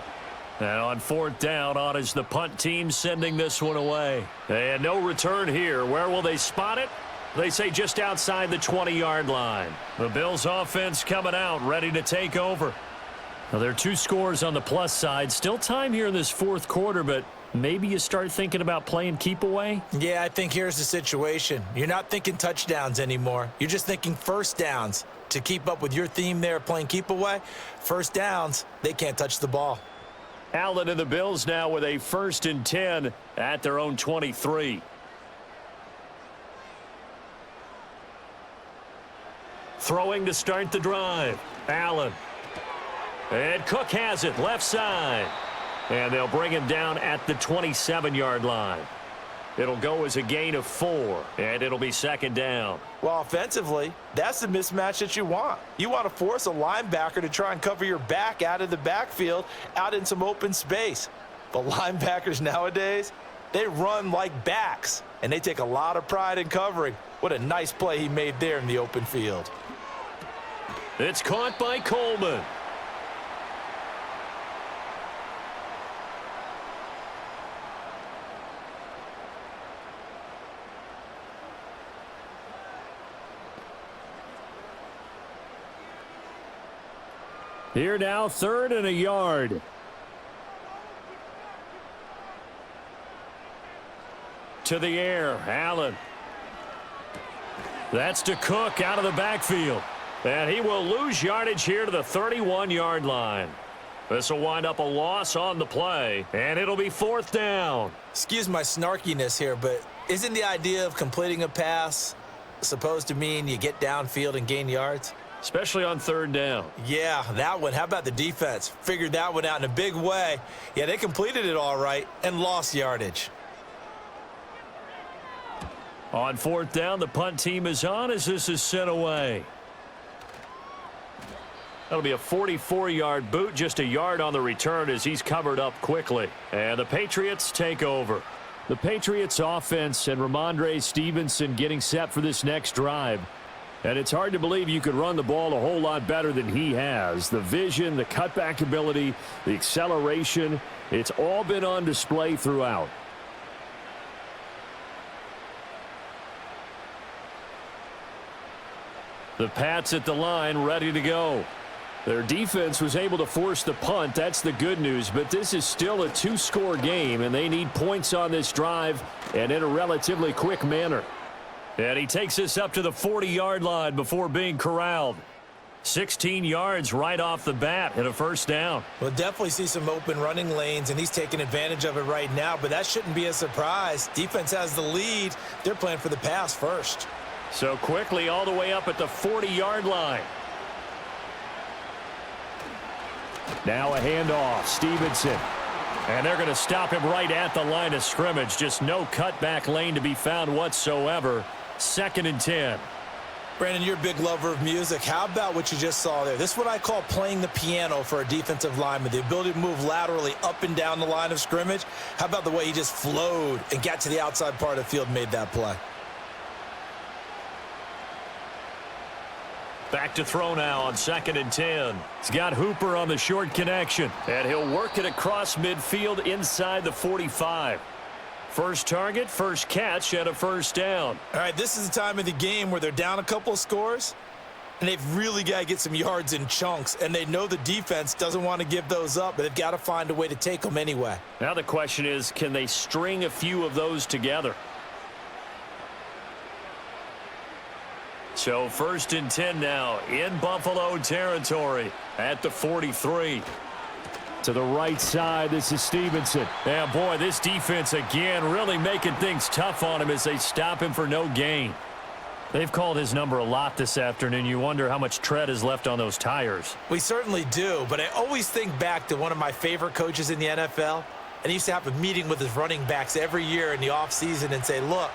And on 4th down, on is the punt team sending this one away. And no return here. Where will they spot it? They say just outside the 20-yard line. The Bills offense coming out, ready to take over. Now, there are 2 scores on the plus side. Still time here in this 4th quarter, but maybe you start thinking about playing keep away? Yeah, I think here's the situation. You're not thinking touchdowns anymore. You're just thinking 1st downs. To keep up with your theme there playing keep away, 1st downs, they can't touch the ball. Allen and the Bills now with a 1st and 10 at their own 23. Throwing to start the drive. Allen. And Cook has it left side. And they'll bring him down at the 27-yard line. It'll go as a gain of 4, and it'll be 2nd down. Well, offensively, that's the mismatch that you want. You want to force a linebacker to try and cover your back out of the backfield, out in some open space. But linebackers nowadays, they run like backs, and they take a lot of pride in covering. What a nice play he made there in the open field. It's caught by Coleman. Here now, 3rd and a yard. To the air, Allen. That's to Cook out of the backfield. And he will lose yardage here to the 31-yard line. This will wind up a loss on the play, and it'll be 4th down. Excuse my snarkiness here, but isn't the idea of completing a pass supposed to mean you get downfield and gain yards? Especially on 3rd down. Yeah, that one. How about the defense? Figured that one out in a big way. Yeah, they completed it all right and lost yardage. On 4th down, the punt team is on as this is sent away. That'll be a 44-yard boot, just a yard on the return as he's covered up quickly. And the Patriots take over. The Patriots offense and Ramondre Stevenson getting set for this next drive. And it's hard to believe you could run the ball a whole lot better than he has. The vision, the cutback ability, the acceleration, it's all been on display throughout. The Pats at the line, ready to go. Their defense was able to force the punt. That's the good news. But this is still a two-score game, and they need points on this drive and in a relatively quick manner. And he takes this up to the 40-yard line before being corralled. 16 yards right off the bat and a first down. We'll definitely see some open running lanes, and he's taking advantage of it right now, but that shouldn't be a surprise. Defense has the lead. They're playing for the pass first. So quickly all the way up at the 40-yard line. Now a handoff. Stevenson. And they're going to stop him right at the line of scrimmage. Just no cutback lane to be found whatsoever. 2nd and 10. Brandon, you're a big lover of music. How about what you just saw there? This is what I call playing the piano for a defensive lineman. The ability to move laterally up and down the line of scrimmage. How about the way he just flowed and got to the outside part of the field and made that play? Back to throw now on 2nd and 10. He's got Hooper on the short connection. And he'll work it across midfield inside the 45. First target, first catch, and a first down. All right, this is the time of the game where they're down a couple of scores, and they've really got to get some yards in chunks, and they know the defense doesn't want to give those up, but they've got to find a way to take them anyway. Now the question is, can they string a few of those together? So 1st and 10 now in Buffalo territory at the 43. To the right side, this is Stevenson. Yeah, boy, this defense again really making things tough on him as they stop him for no gain. They've called his number a lot this afternoon. You wonder how much tread is left on those tires. We certainly do, but I always think back to one of my favorite coaches in the NFL, and he used to have a meeting with his running backs every year in the offseason and say, look,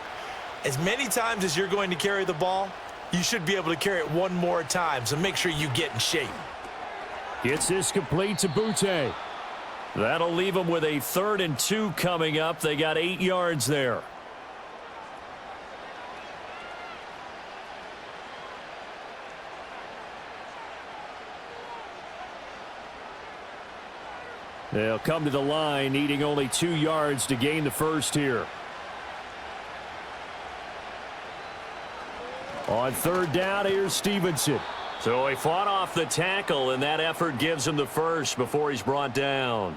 as many times as you're going to carry the ball, you should be able to carry it one more time, so make sure you get in shape. Gets this complete to Butte. That'll leave them with a 3rd and 2 coming up. They got 8 yards there. They'll come to the line, needing only 2 yards to gain the first here. On 3rd down, here's Stevenson. So he fought off the tackle, and that effort gives him the first before he's brought down.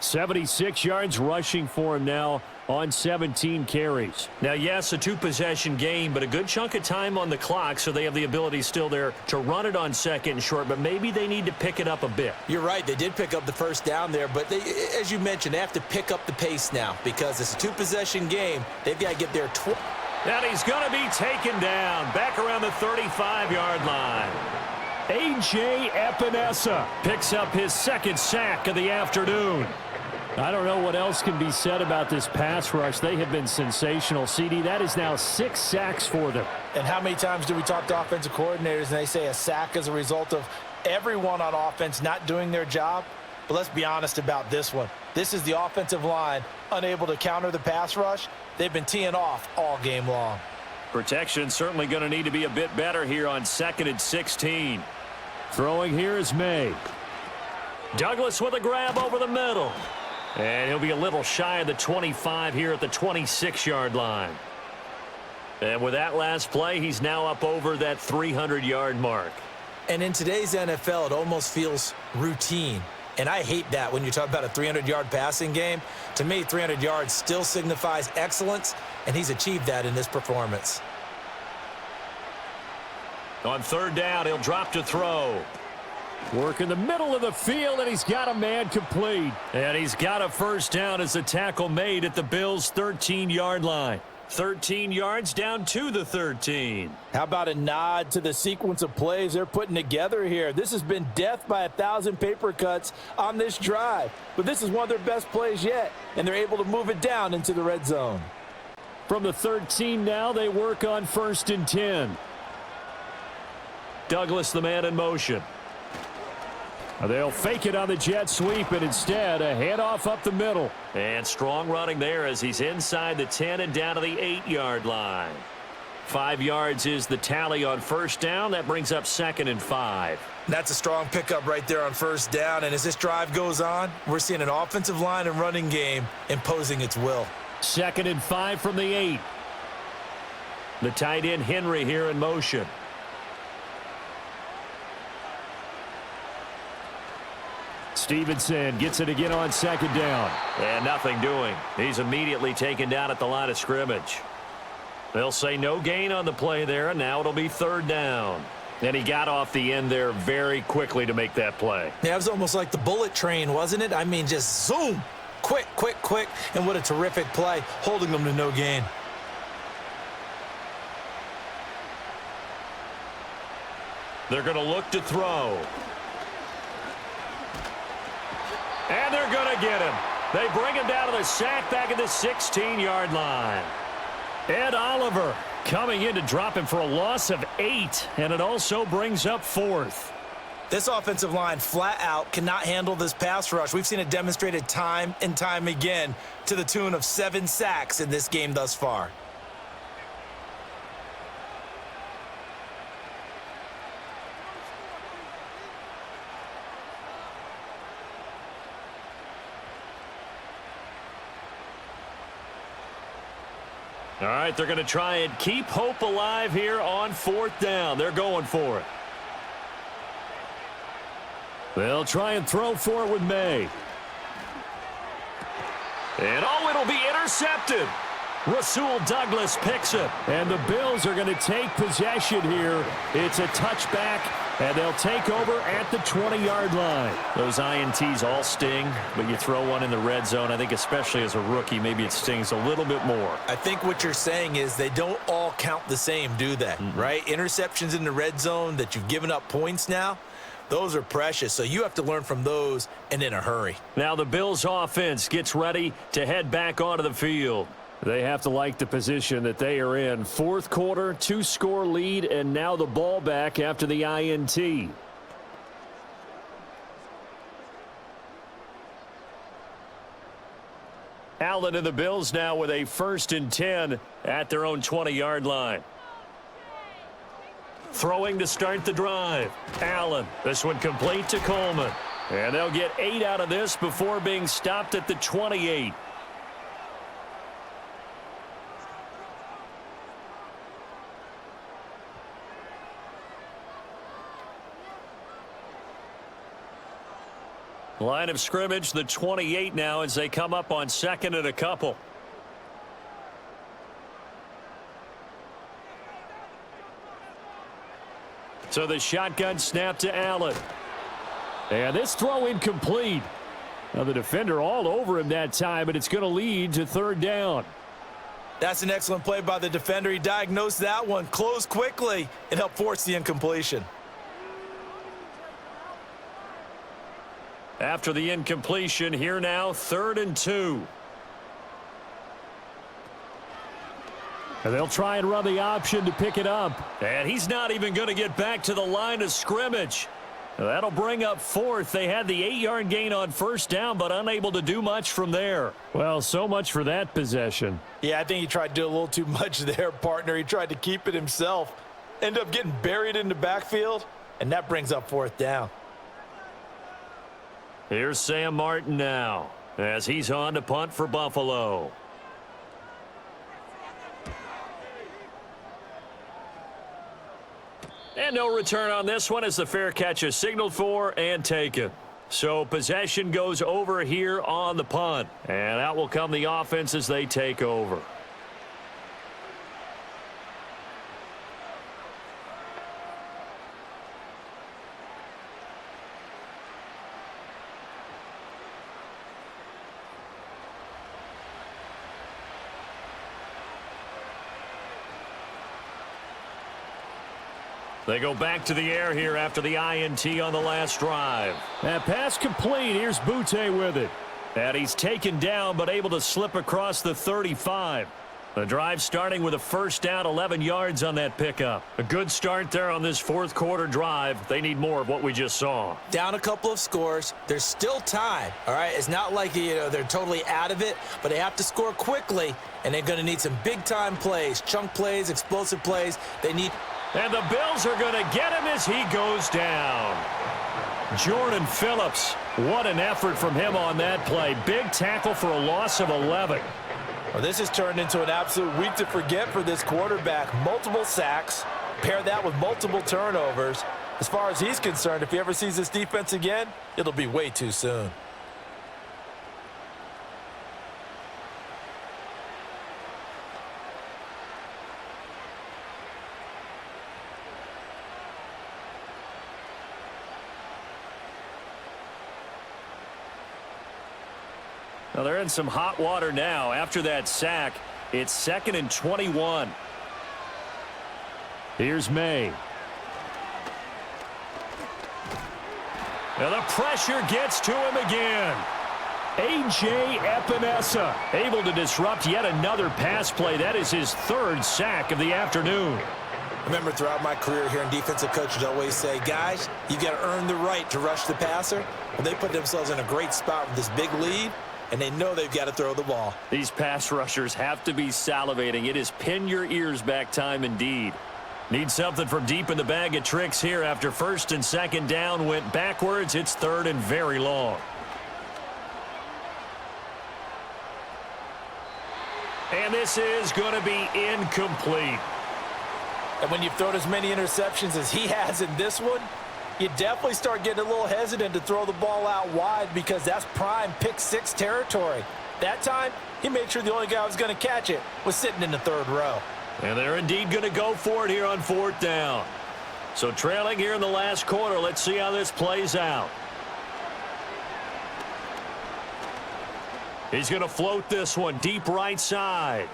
76 yards rushing for him now on 17 carries. Now, yes, a 2-possession game, but a good chunk of time on the clock, so they have the ability still there to run it on 2nd and short, but maybe they need to pick it up a bit. You're right. They did pick up the first down there, but they, as you mentioned, they have to pick up the pace now because it's a 2-possession game. They've got to get there. And he's going to be taken down back around the 35-yard line. A.J. Epinesa picks up his 2nd sack of the afternoon. I don't know what else can be said about this pass rush. They have been sensational. CD, that is now 6 sacks for them. And how many times do we talk to offensive coordinators and they say a sack is a result of everyone on offense not doing their job? But let's be honest about this one. This is the offensive line unable to counter the pass rush. They've been teeing off all game long. Protection certainly going to need to be a bit better here on 2nd and 16. Throwing here is May. Douglas with a grab over the middle. And he'll be a little shy of the 25 here at the 26-yard line. And with that last play, he's now up over that 300-yard mark. And in today's NFL, it almost feels routine. And I hate that when you talk about a 300-yard passing game. To me, 300 yards still signifies excellence, and he's achieved that in this performance. On 3rd down, he'll drop to throw. Work in the middle of the field, and he's got a man complete. And he's got a first down as the tackle made at the Bills' 13-yard line. 13 yards down to the 13. How about a nod to the sequence of plays they're putting together here? This has been death by 1,000 paper cuts on this drive. But this is one of their best plays yet, and they're able to move it down into the red zone. From the 13 now, they work on 1st and 10. Douglas, the man in motion. They'll fake it on the jet sweep, and instead a handoff up the middle. And strong running there as he's inside the 10 and down to the 8-yard line. 5 yards is the tally on first down. That brings up 2nd and 5. That's a strong pickup right there on first down. And as this drive goes on, we're seeing an offensive line and running game imposing its will. 2nd and 5 from the 8. The tight end Henry here in motion. Stevenson gets it again on 2nd down. And nothing doing. He's immediately taken down at the line of scrimmage. They'll say no gain on the play there, and now it'll be 3rd down. And he got off the end there very quickly to make that play. Yeah, it was almost like the bullet train, wasn't it? I mean, just zoom. Quick, quick, quick. And what a terrific play, holding them to no gain. They're going to look to throw. And they're going to get him. They bring him down to the sack back at the 16-yard line. Ed Oliver coming in to drop him for a loss of 8, and it also brings up 4th. This offensive line flat out cannot handle this pass rush. We've seen it demonstrated time and time again to the tune of 7 sacks in this game thus far. All right, they're going to try and keep hope alive here on 4th down. They're going for it. They'll try and throw for it with May. And oh, it'll be intercepted. Rasul Douglas picks it. And the Bills are going to take possession here. It's a touchback, and they'll take over at the 20-yard line. Those INTs all sting, but you throw one in the red zone, I think especially as a rookie, maybe it stings a little bit more. I think what you're saying is they don't all count the same, do they? Right? Interceptions in the red zone that you've given up points now, those are precious. So you have to learn from those and in a hurry. Now the Bills offense gets ready to head back onto the field. They have to like the position that they are in. 4th quarter, 2-score lead, and now the ball back after the INT. Allen and the Bills now with a 1st and 10 at their own 20-yard line. Throwing to start the drive. Allen, this one complete to Coleman. And they'll get 8 out of this before being stopped at the 28. Line of scrimmage, the 28 now as they come up on 2nd and a couple. So the shotgun snap to Allen. And this throw incomplete. Now the defender all over him that time, but it's going to lead to 3rd down. That's an excellent play by the defender. He diagnosed that one, closed quickly, and helped force the incompletion. After the incompletion, here now, 3rd and 2. And they'll try and run the option to pick it up. And he's not even going to get back to the line of scrimmage. That'll bring up 4th. They had the 8-yard gain on first down, but unable to do much from there. Well, so much for that possession. Yeah, I think he tried to do a little too much there, partner. He tried to keep it himself. Ended up getting buried in the backfield, and that brings up 4th down. Here's Sam Martin now as he's on to punt for Buffalo. And no return on this one as the fair catch is signaled for and taken. So possession goes over here on the punt. And out will come the offense as they take over. They go back to the air here after the INT on the last drive. That pass complete. Here's Butte with it. And he's taken down but able to slip across the 35. The drive starting with a first down, 11 yards on that pickup. A good start there on this fourth quarter drive. They need more of what we just saw. Down a couple of scores. There's still time, all right? It's not like, they're totally out of it, but they have to score quickly, and they're going to need some big-time plays, chunk plays, explosive plays. They need... And the Bills are going to get him as he goes down. Jordan Phillips, what an effort from him on that play. Big tackle for a loss of 11. Well, this has turned into an absolute week to forget for this quarterback. Multiple sacks, pair that with multiple turnovers. As far as he's concerned, if he ever sees this defense again, it'll be way too soon. Well, they're in some hot water now. After that sack, it's 2nd and 21. Here's May. Now the pressure gets to him again. A.J. Epinesa able to disrupt yet another pass play. That is his 3rd sack of the afternoon. Remember, throughout my career here in defensive coaches always say, guys, you got to earn the right to rush the passer. Well, they put themselves in a great spot with this big lead, and they know they've got to throw the ball. These pass rushers have to be salivating. It is pin your ears back time indeed. Need something from deep in the bag of tricks here after 1st and 2nd down went backwards. It's 3rd and very long. And this is going to be incomplete. And when you've thrown as many interceptions as he has in this one, you definitely start getting a little hesitant to throw the ball out wide because that's prime pick 6 territory. That time, he made sure the only guy who was going to catch it was sitting in the 3rd row. And they're indeed going to go for it here on 4th down. So trailing here in the last quarter. Let's see how this plays out. He's going to float this one deep right side.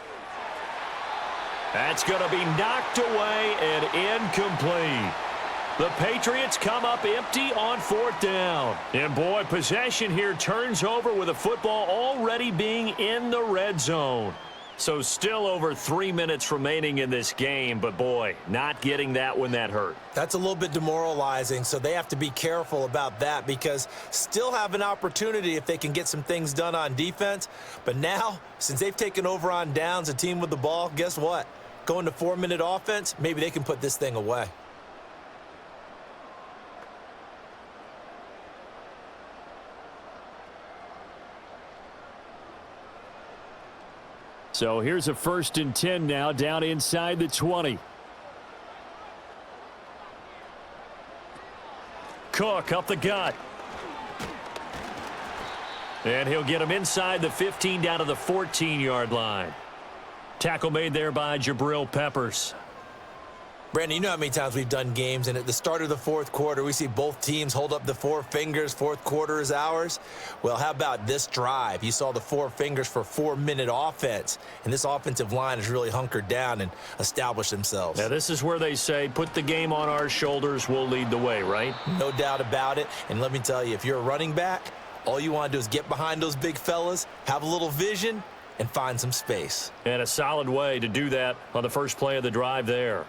That's going to be knocked away and incomplete. The Patriots come up empty on 4th down. And boy, possession here turns over with the football already being in the red zone. So still over 3 minutes remaining in this game, but boy, not getting that when that hurt. That's a little bit demoralizing, so they have to be careful about that because still have an opportunity if they can get some things done on defense. But now, since they've taken over on downs, a team with the ball, guess what? Going to 4-minute offense, maybe they can put this thing away. So here's a 1st and 10 now down inside the 20. Cook up the gut. And he'll get him inside the 15 down to the 14-yard line. Tackle made there by Jabril Peppers. Brandon, you know how many times we've done games, and at the start of the 4th quarter, we see both teams hold up the 4 fingers, 4th quarter is ours. Well, how about this drive? You saw the 4 fingers for 4-minute offense, and this offensive line has really hunkered down and established themselves. Now, this is where they say, put the game on our shoulders, we'll lead the way, right? No doubt about it, and let me tell you, if you're a running back, all you want to do is get behind those big fellas, have a little vision, and find some space. And a solid way to do that on the first play of the drive there.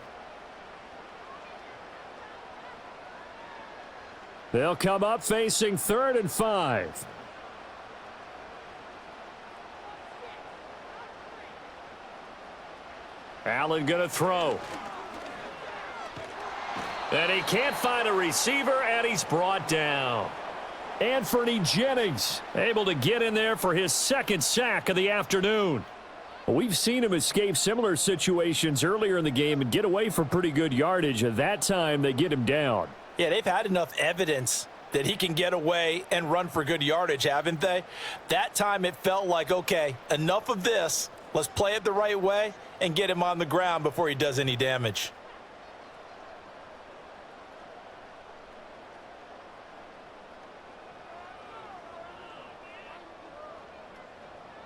They'll come up facing 3rd and 5. Allen going to throw. And he can't find a receiver, and he's brought down. Anthony Jennings able to get in there for his 2nd sack of the afternoon. We've seen him escape similar situations earlier in the game and get away for pretty good yardage. At that time, they get him down. Yeah, they've had enough evidence that he can get away and run for good yardage, haven't they? That time it felt like, okay, enough of this. Let's play it the right way and get him on the ground before he does any damage.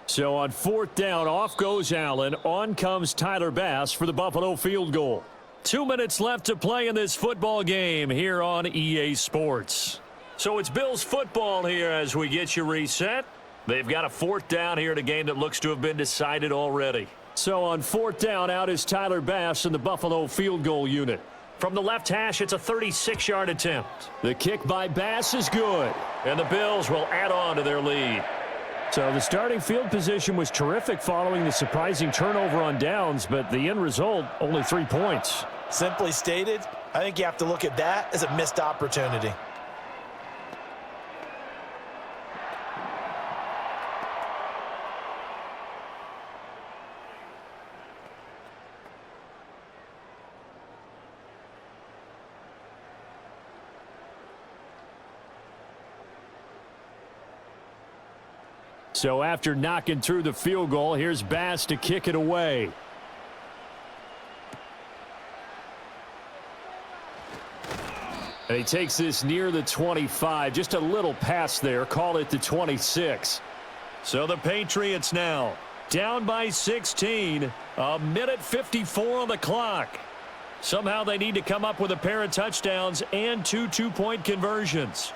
So on 4th down, off goes Allen. On comes Tyler Bass for the Buffalo field goal. 2 minutes left to play in this football game here on EA Sports. So it's Bills football here as we get you reset. They've got a 4th down here in a game that looks to have been decided already. So on 4th down, out is Tyler Bass in the Buffalo field goal unit. From the left hash, it's a 36-yard attempt. The kick by Bass is good, and the Bills will add on to their lead. So the starting field position was terrific following the surprising turnover on downs, but the end result, only 3 points. Simply stated, I think you have to look at that as a missed opportunity. So after knocking through the field goal, here's Bass to kick it away. And he takes this near the 25. Just a little pass there. Call it the 26. So the Patriots now down by 16. A minute 54 on the clock. Somehow they need to come up with a pair of touchdowns and 2 two-point conversions.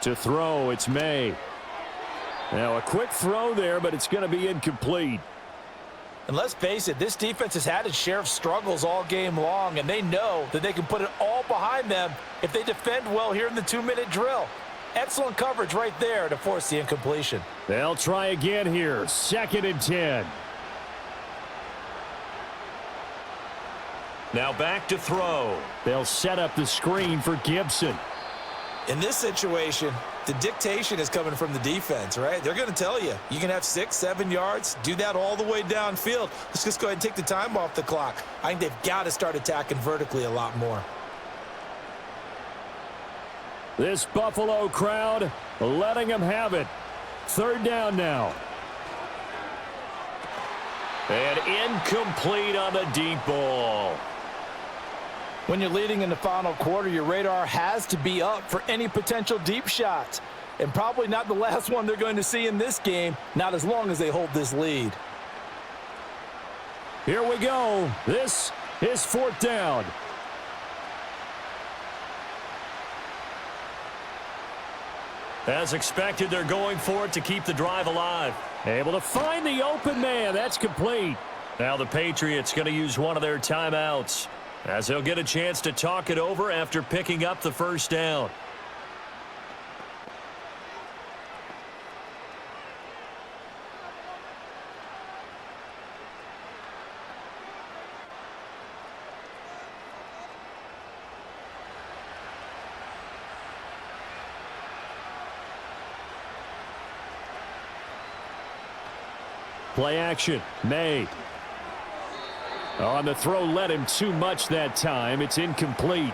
To throw, it's May. Now a quick throw there, but it's going to be incomplete. And let's face it, this defense has had its share of struggles all game long, and they know that they can put it all behind them if they defend well here in the 2-minute drill. Excellent coverage right there to force the incompletion. They'll try again here. 2nd and 10. Now back to throw. They'll set up the screen for Gibson. In this situation, the dictation is coming from the defense, right? They're going to tell you, you can have 6, 7 yards, do that all the way downfield. Let's just go ahead and take the time off the clock. I think they've got to start attacking vertically a lot more. This Buffalo crowd letting them have it. 3rd down now. And incomplete on the deep ball. When you're leading in the final quarter, your radar has to be up for any potential deep shots. And probably not the last one they're going to see in this game, not as long as they hold this lead. Here we go. This is 4th down. As expected, they're going for it to keep the drive alive. Able to find the open man. That's complete. Now the Patriots going to use one of their timeouts, as they'll get a chance to talk it over after picking up the 1st down. Play action. May. On the throw, led him too much that time. It's incomplete.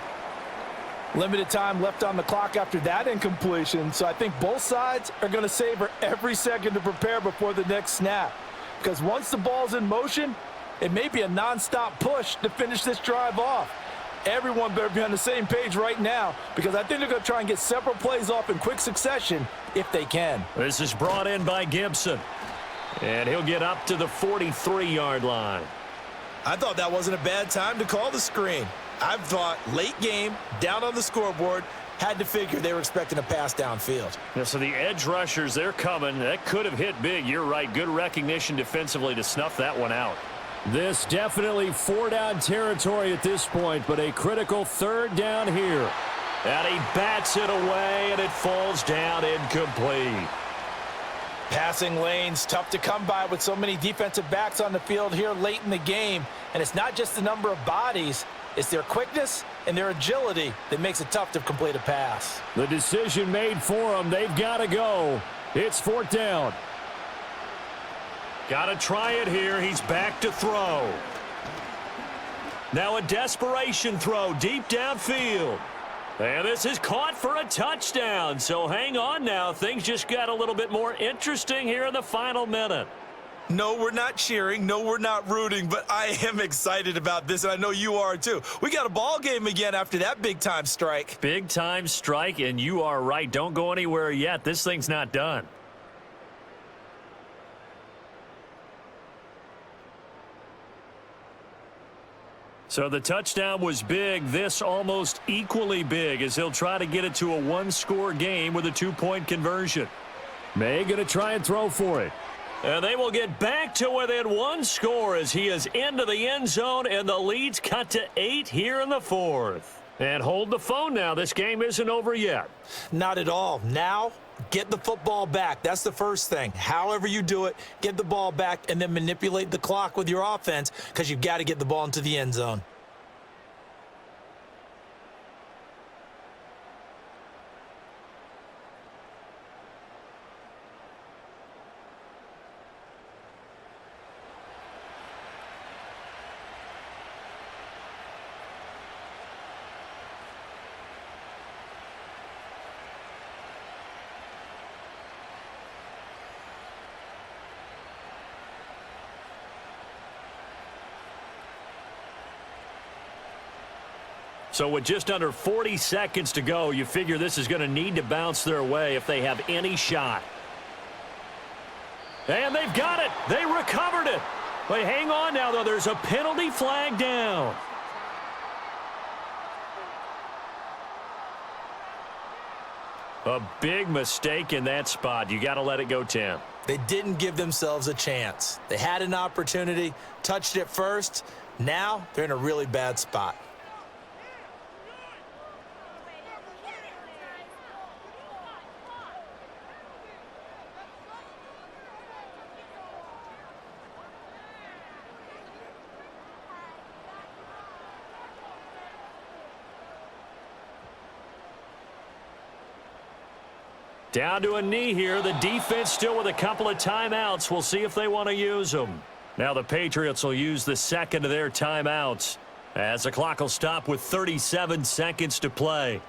Limited time left on the clock after that incompletion, so I think both sides are going to savor every second to prepare before the next snap. Because once the ball's in motion, it may be a nonstop push to finish this drive off. Everyone better be on the same page right now, because I think they're going to try and get several plays off in quick succession if they can. This is brought in by Gibson, and he'll get up to the 43-yard line. I thought that wasn't a bad time to call the screen. I've thought late game, down on the scoreboard, had to figure they were expecting a pass downfield. Yeah, so the edge rushers, they're coming. That could have hit big. You're right. Good recognition defensively to snuff that one out. This definitely 4-down territory at this point, but a critical 3rd down here. And he bats it away, and it falls down incomplete. Passing lanes, tough to come by with so many defensive backs on the field here late in the game. And it's not just the number of bodies, it's their quickness and their agility that makes it tough to complete a pass. The decision made for them. They've got to go. It's 4th down. Got to try it here. He's back to throw. Now a desperation throw deep downfield. And this is caught for a touchdown. So hang on now. Things just got a little bit more interesting here in the final minute. No, we're not cheering. No, we're not rooting. But I am excited about this, and I know you are too. We got a ball game again after that big-time strike. Big-time strike, and you are right. Don't go anywhere yet. This thing's not done. So the touchdown was big. This almost equally big as he'll try to get it to a one-score game with a two-point conversion. May going to try and throw for it. And they will get back to within one score as he is into the end zone, and the lead's cut to 8 here in the fourth. And hold the phone now. This game isn't over yet. Not at all. Now, get the football back. That's the first thing. However you do it, get the ball back and then manipulate the clock with your offense because you've got to get the ball into the end zone. So with just under 40 seconds to go, you figure this is going to need to bounce their way if they have any shot. And they've got it. They recovered it. But hang on now, though. There's a penalty flag down. A big mistake in that spot. You got to let it go, Tim. They didn't give themselves a chance. They had an opportunity, touched it first. Now they're in a really bad spot. Down to a knee here. The defense still with a couple of timeouts. We'll see if they want to use them. Now the Patriots will use the second of their timeouts as the clock will stop with 37 seconds to play.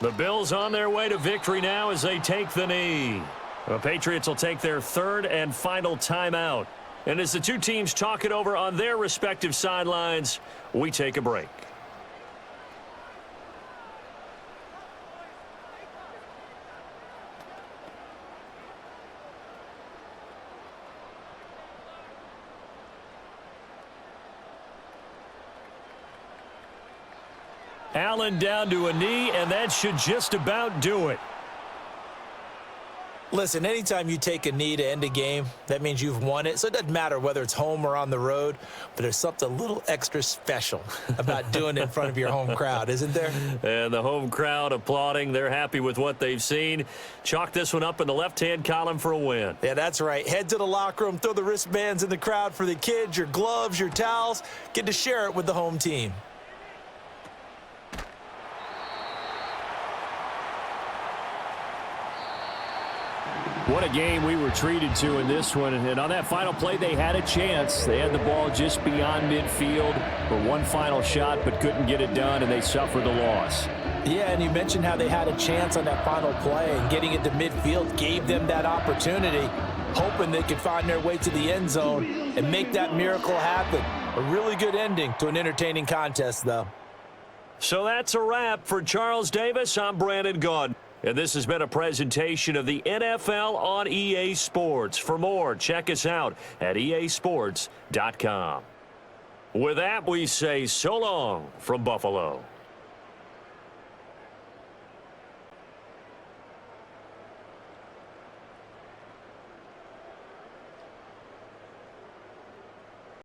The Bills on their way to victory now as they take the knee. The Patriots will take their third and final timeout. And as the two teams talk it over on their respective sidelines, we take a break. Allen down to a knee, and that should just about do it. Listen, anytime you take a knee to end a game, that means you've won it. So it doesn't matter whether it's home or on the road, but there's something a little extra special about doing it in front of your home crowd, isn't there? And the home crowd applauding. They're happy with what they've seen. Chalk this one up in the left-hand column for a win. Yeah, that's right. Head to the locker room, throw the wristbands in the crowd for the kids, your gloves, your towels. Get to share it with the home team. What a game we were treated to in this one. And on that final play, they had a chance. They had the ball just beyond midfield for one final shot, but couldn't get it done, and they suffered the loss. Yeah, and you mentioned how they had a chance on that final play, and getting it to midfield gave them that opportunity, hoping they could find their way to the end zone and make that miracle happen. A really good ending to an entertaining contest, though. So that's a wrap for Charles Davis. I'm Brandon Gaudin. And this has been a presentation of the NFL on EA Sports. For more, check us out at easports.com. With that, we say so long from Buffalo.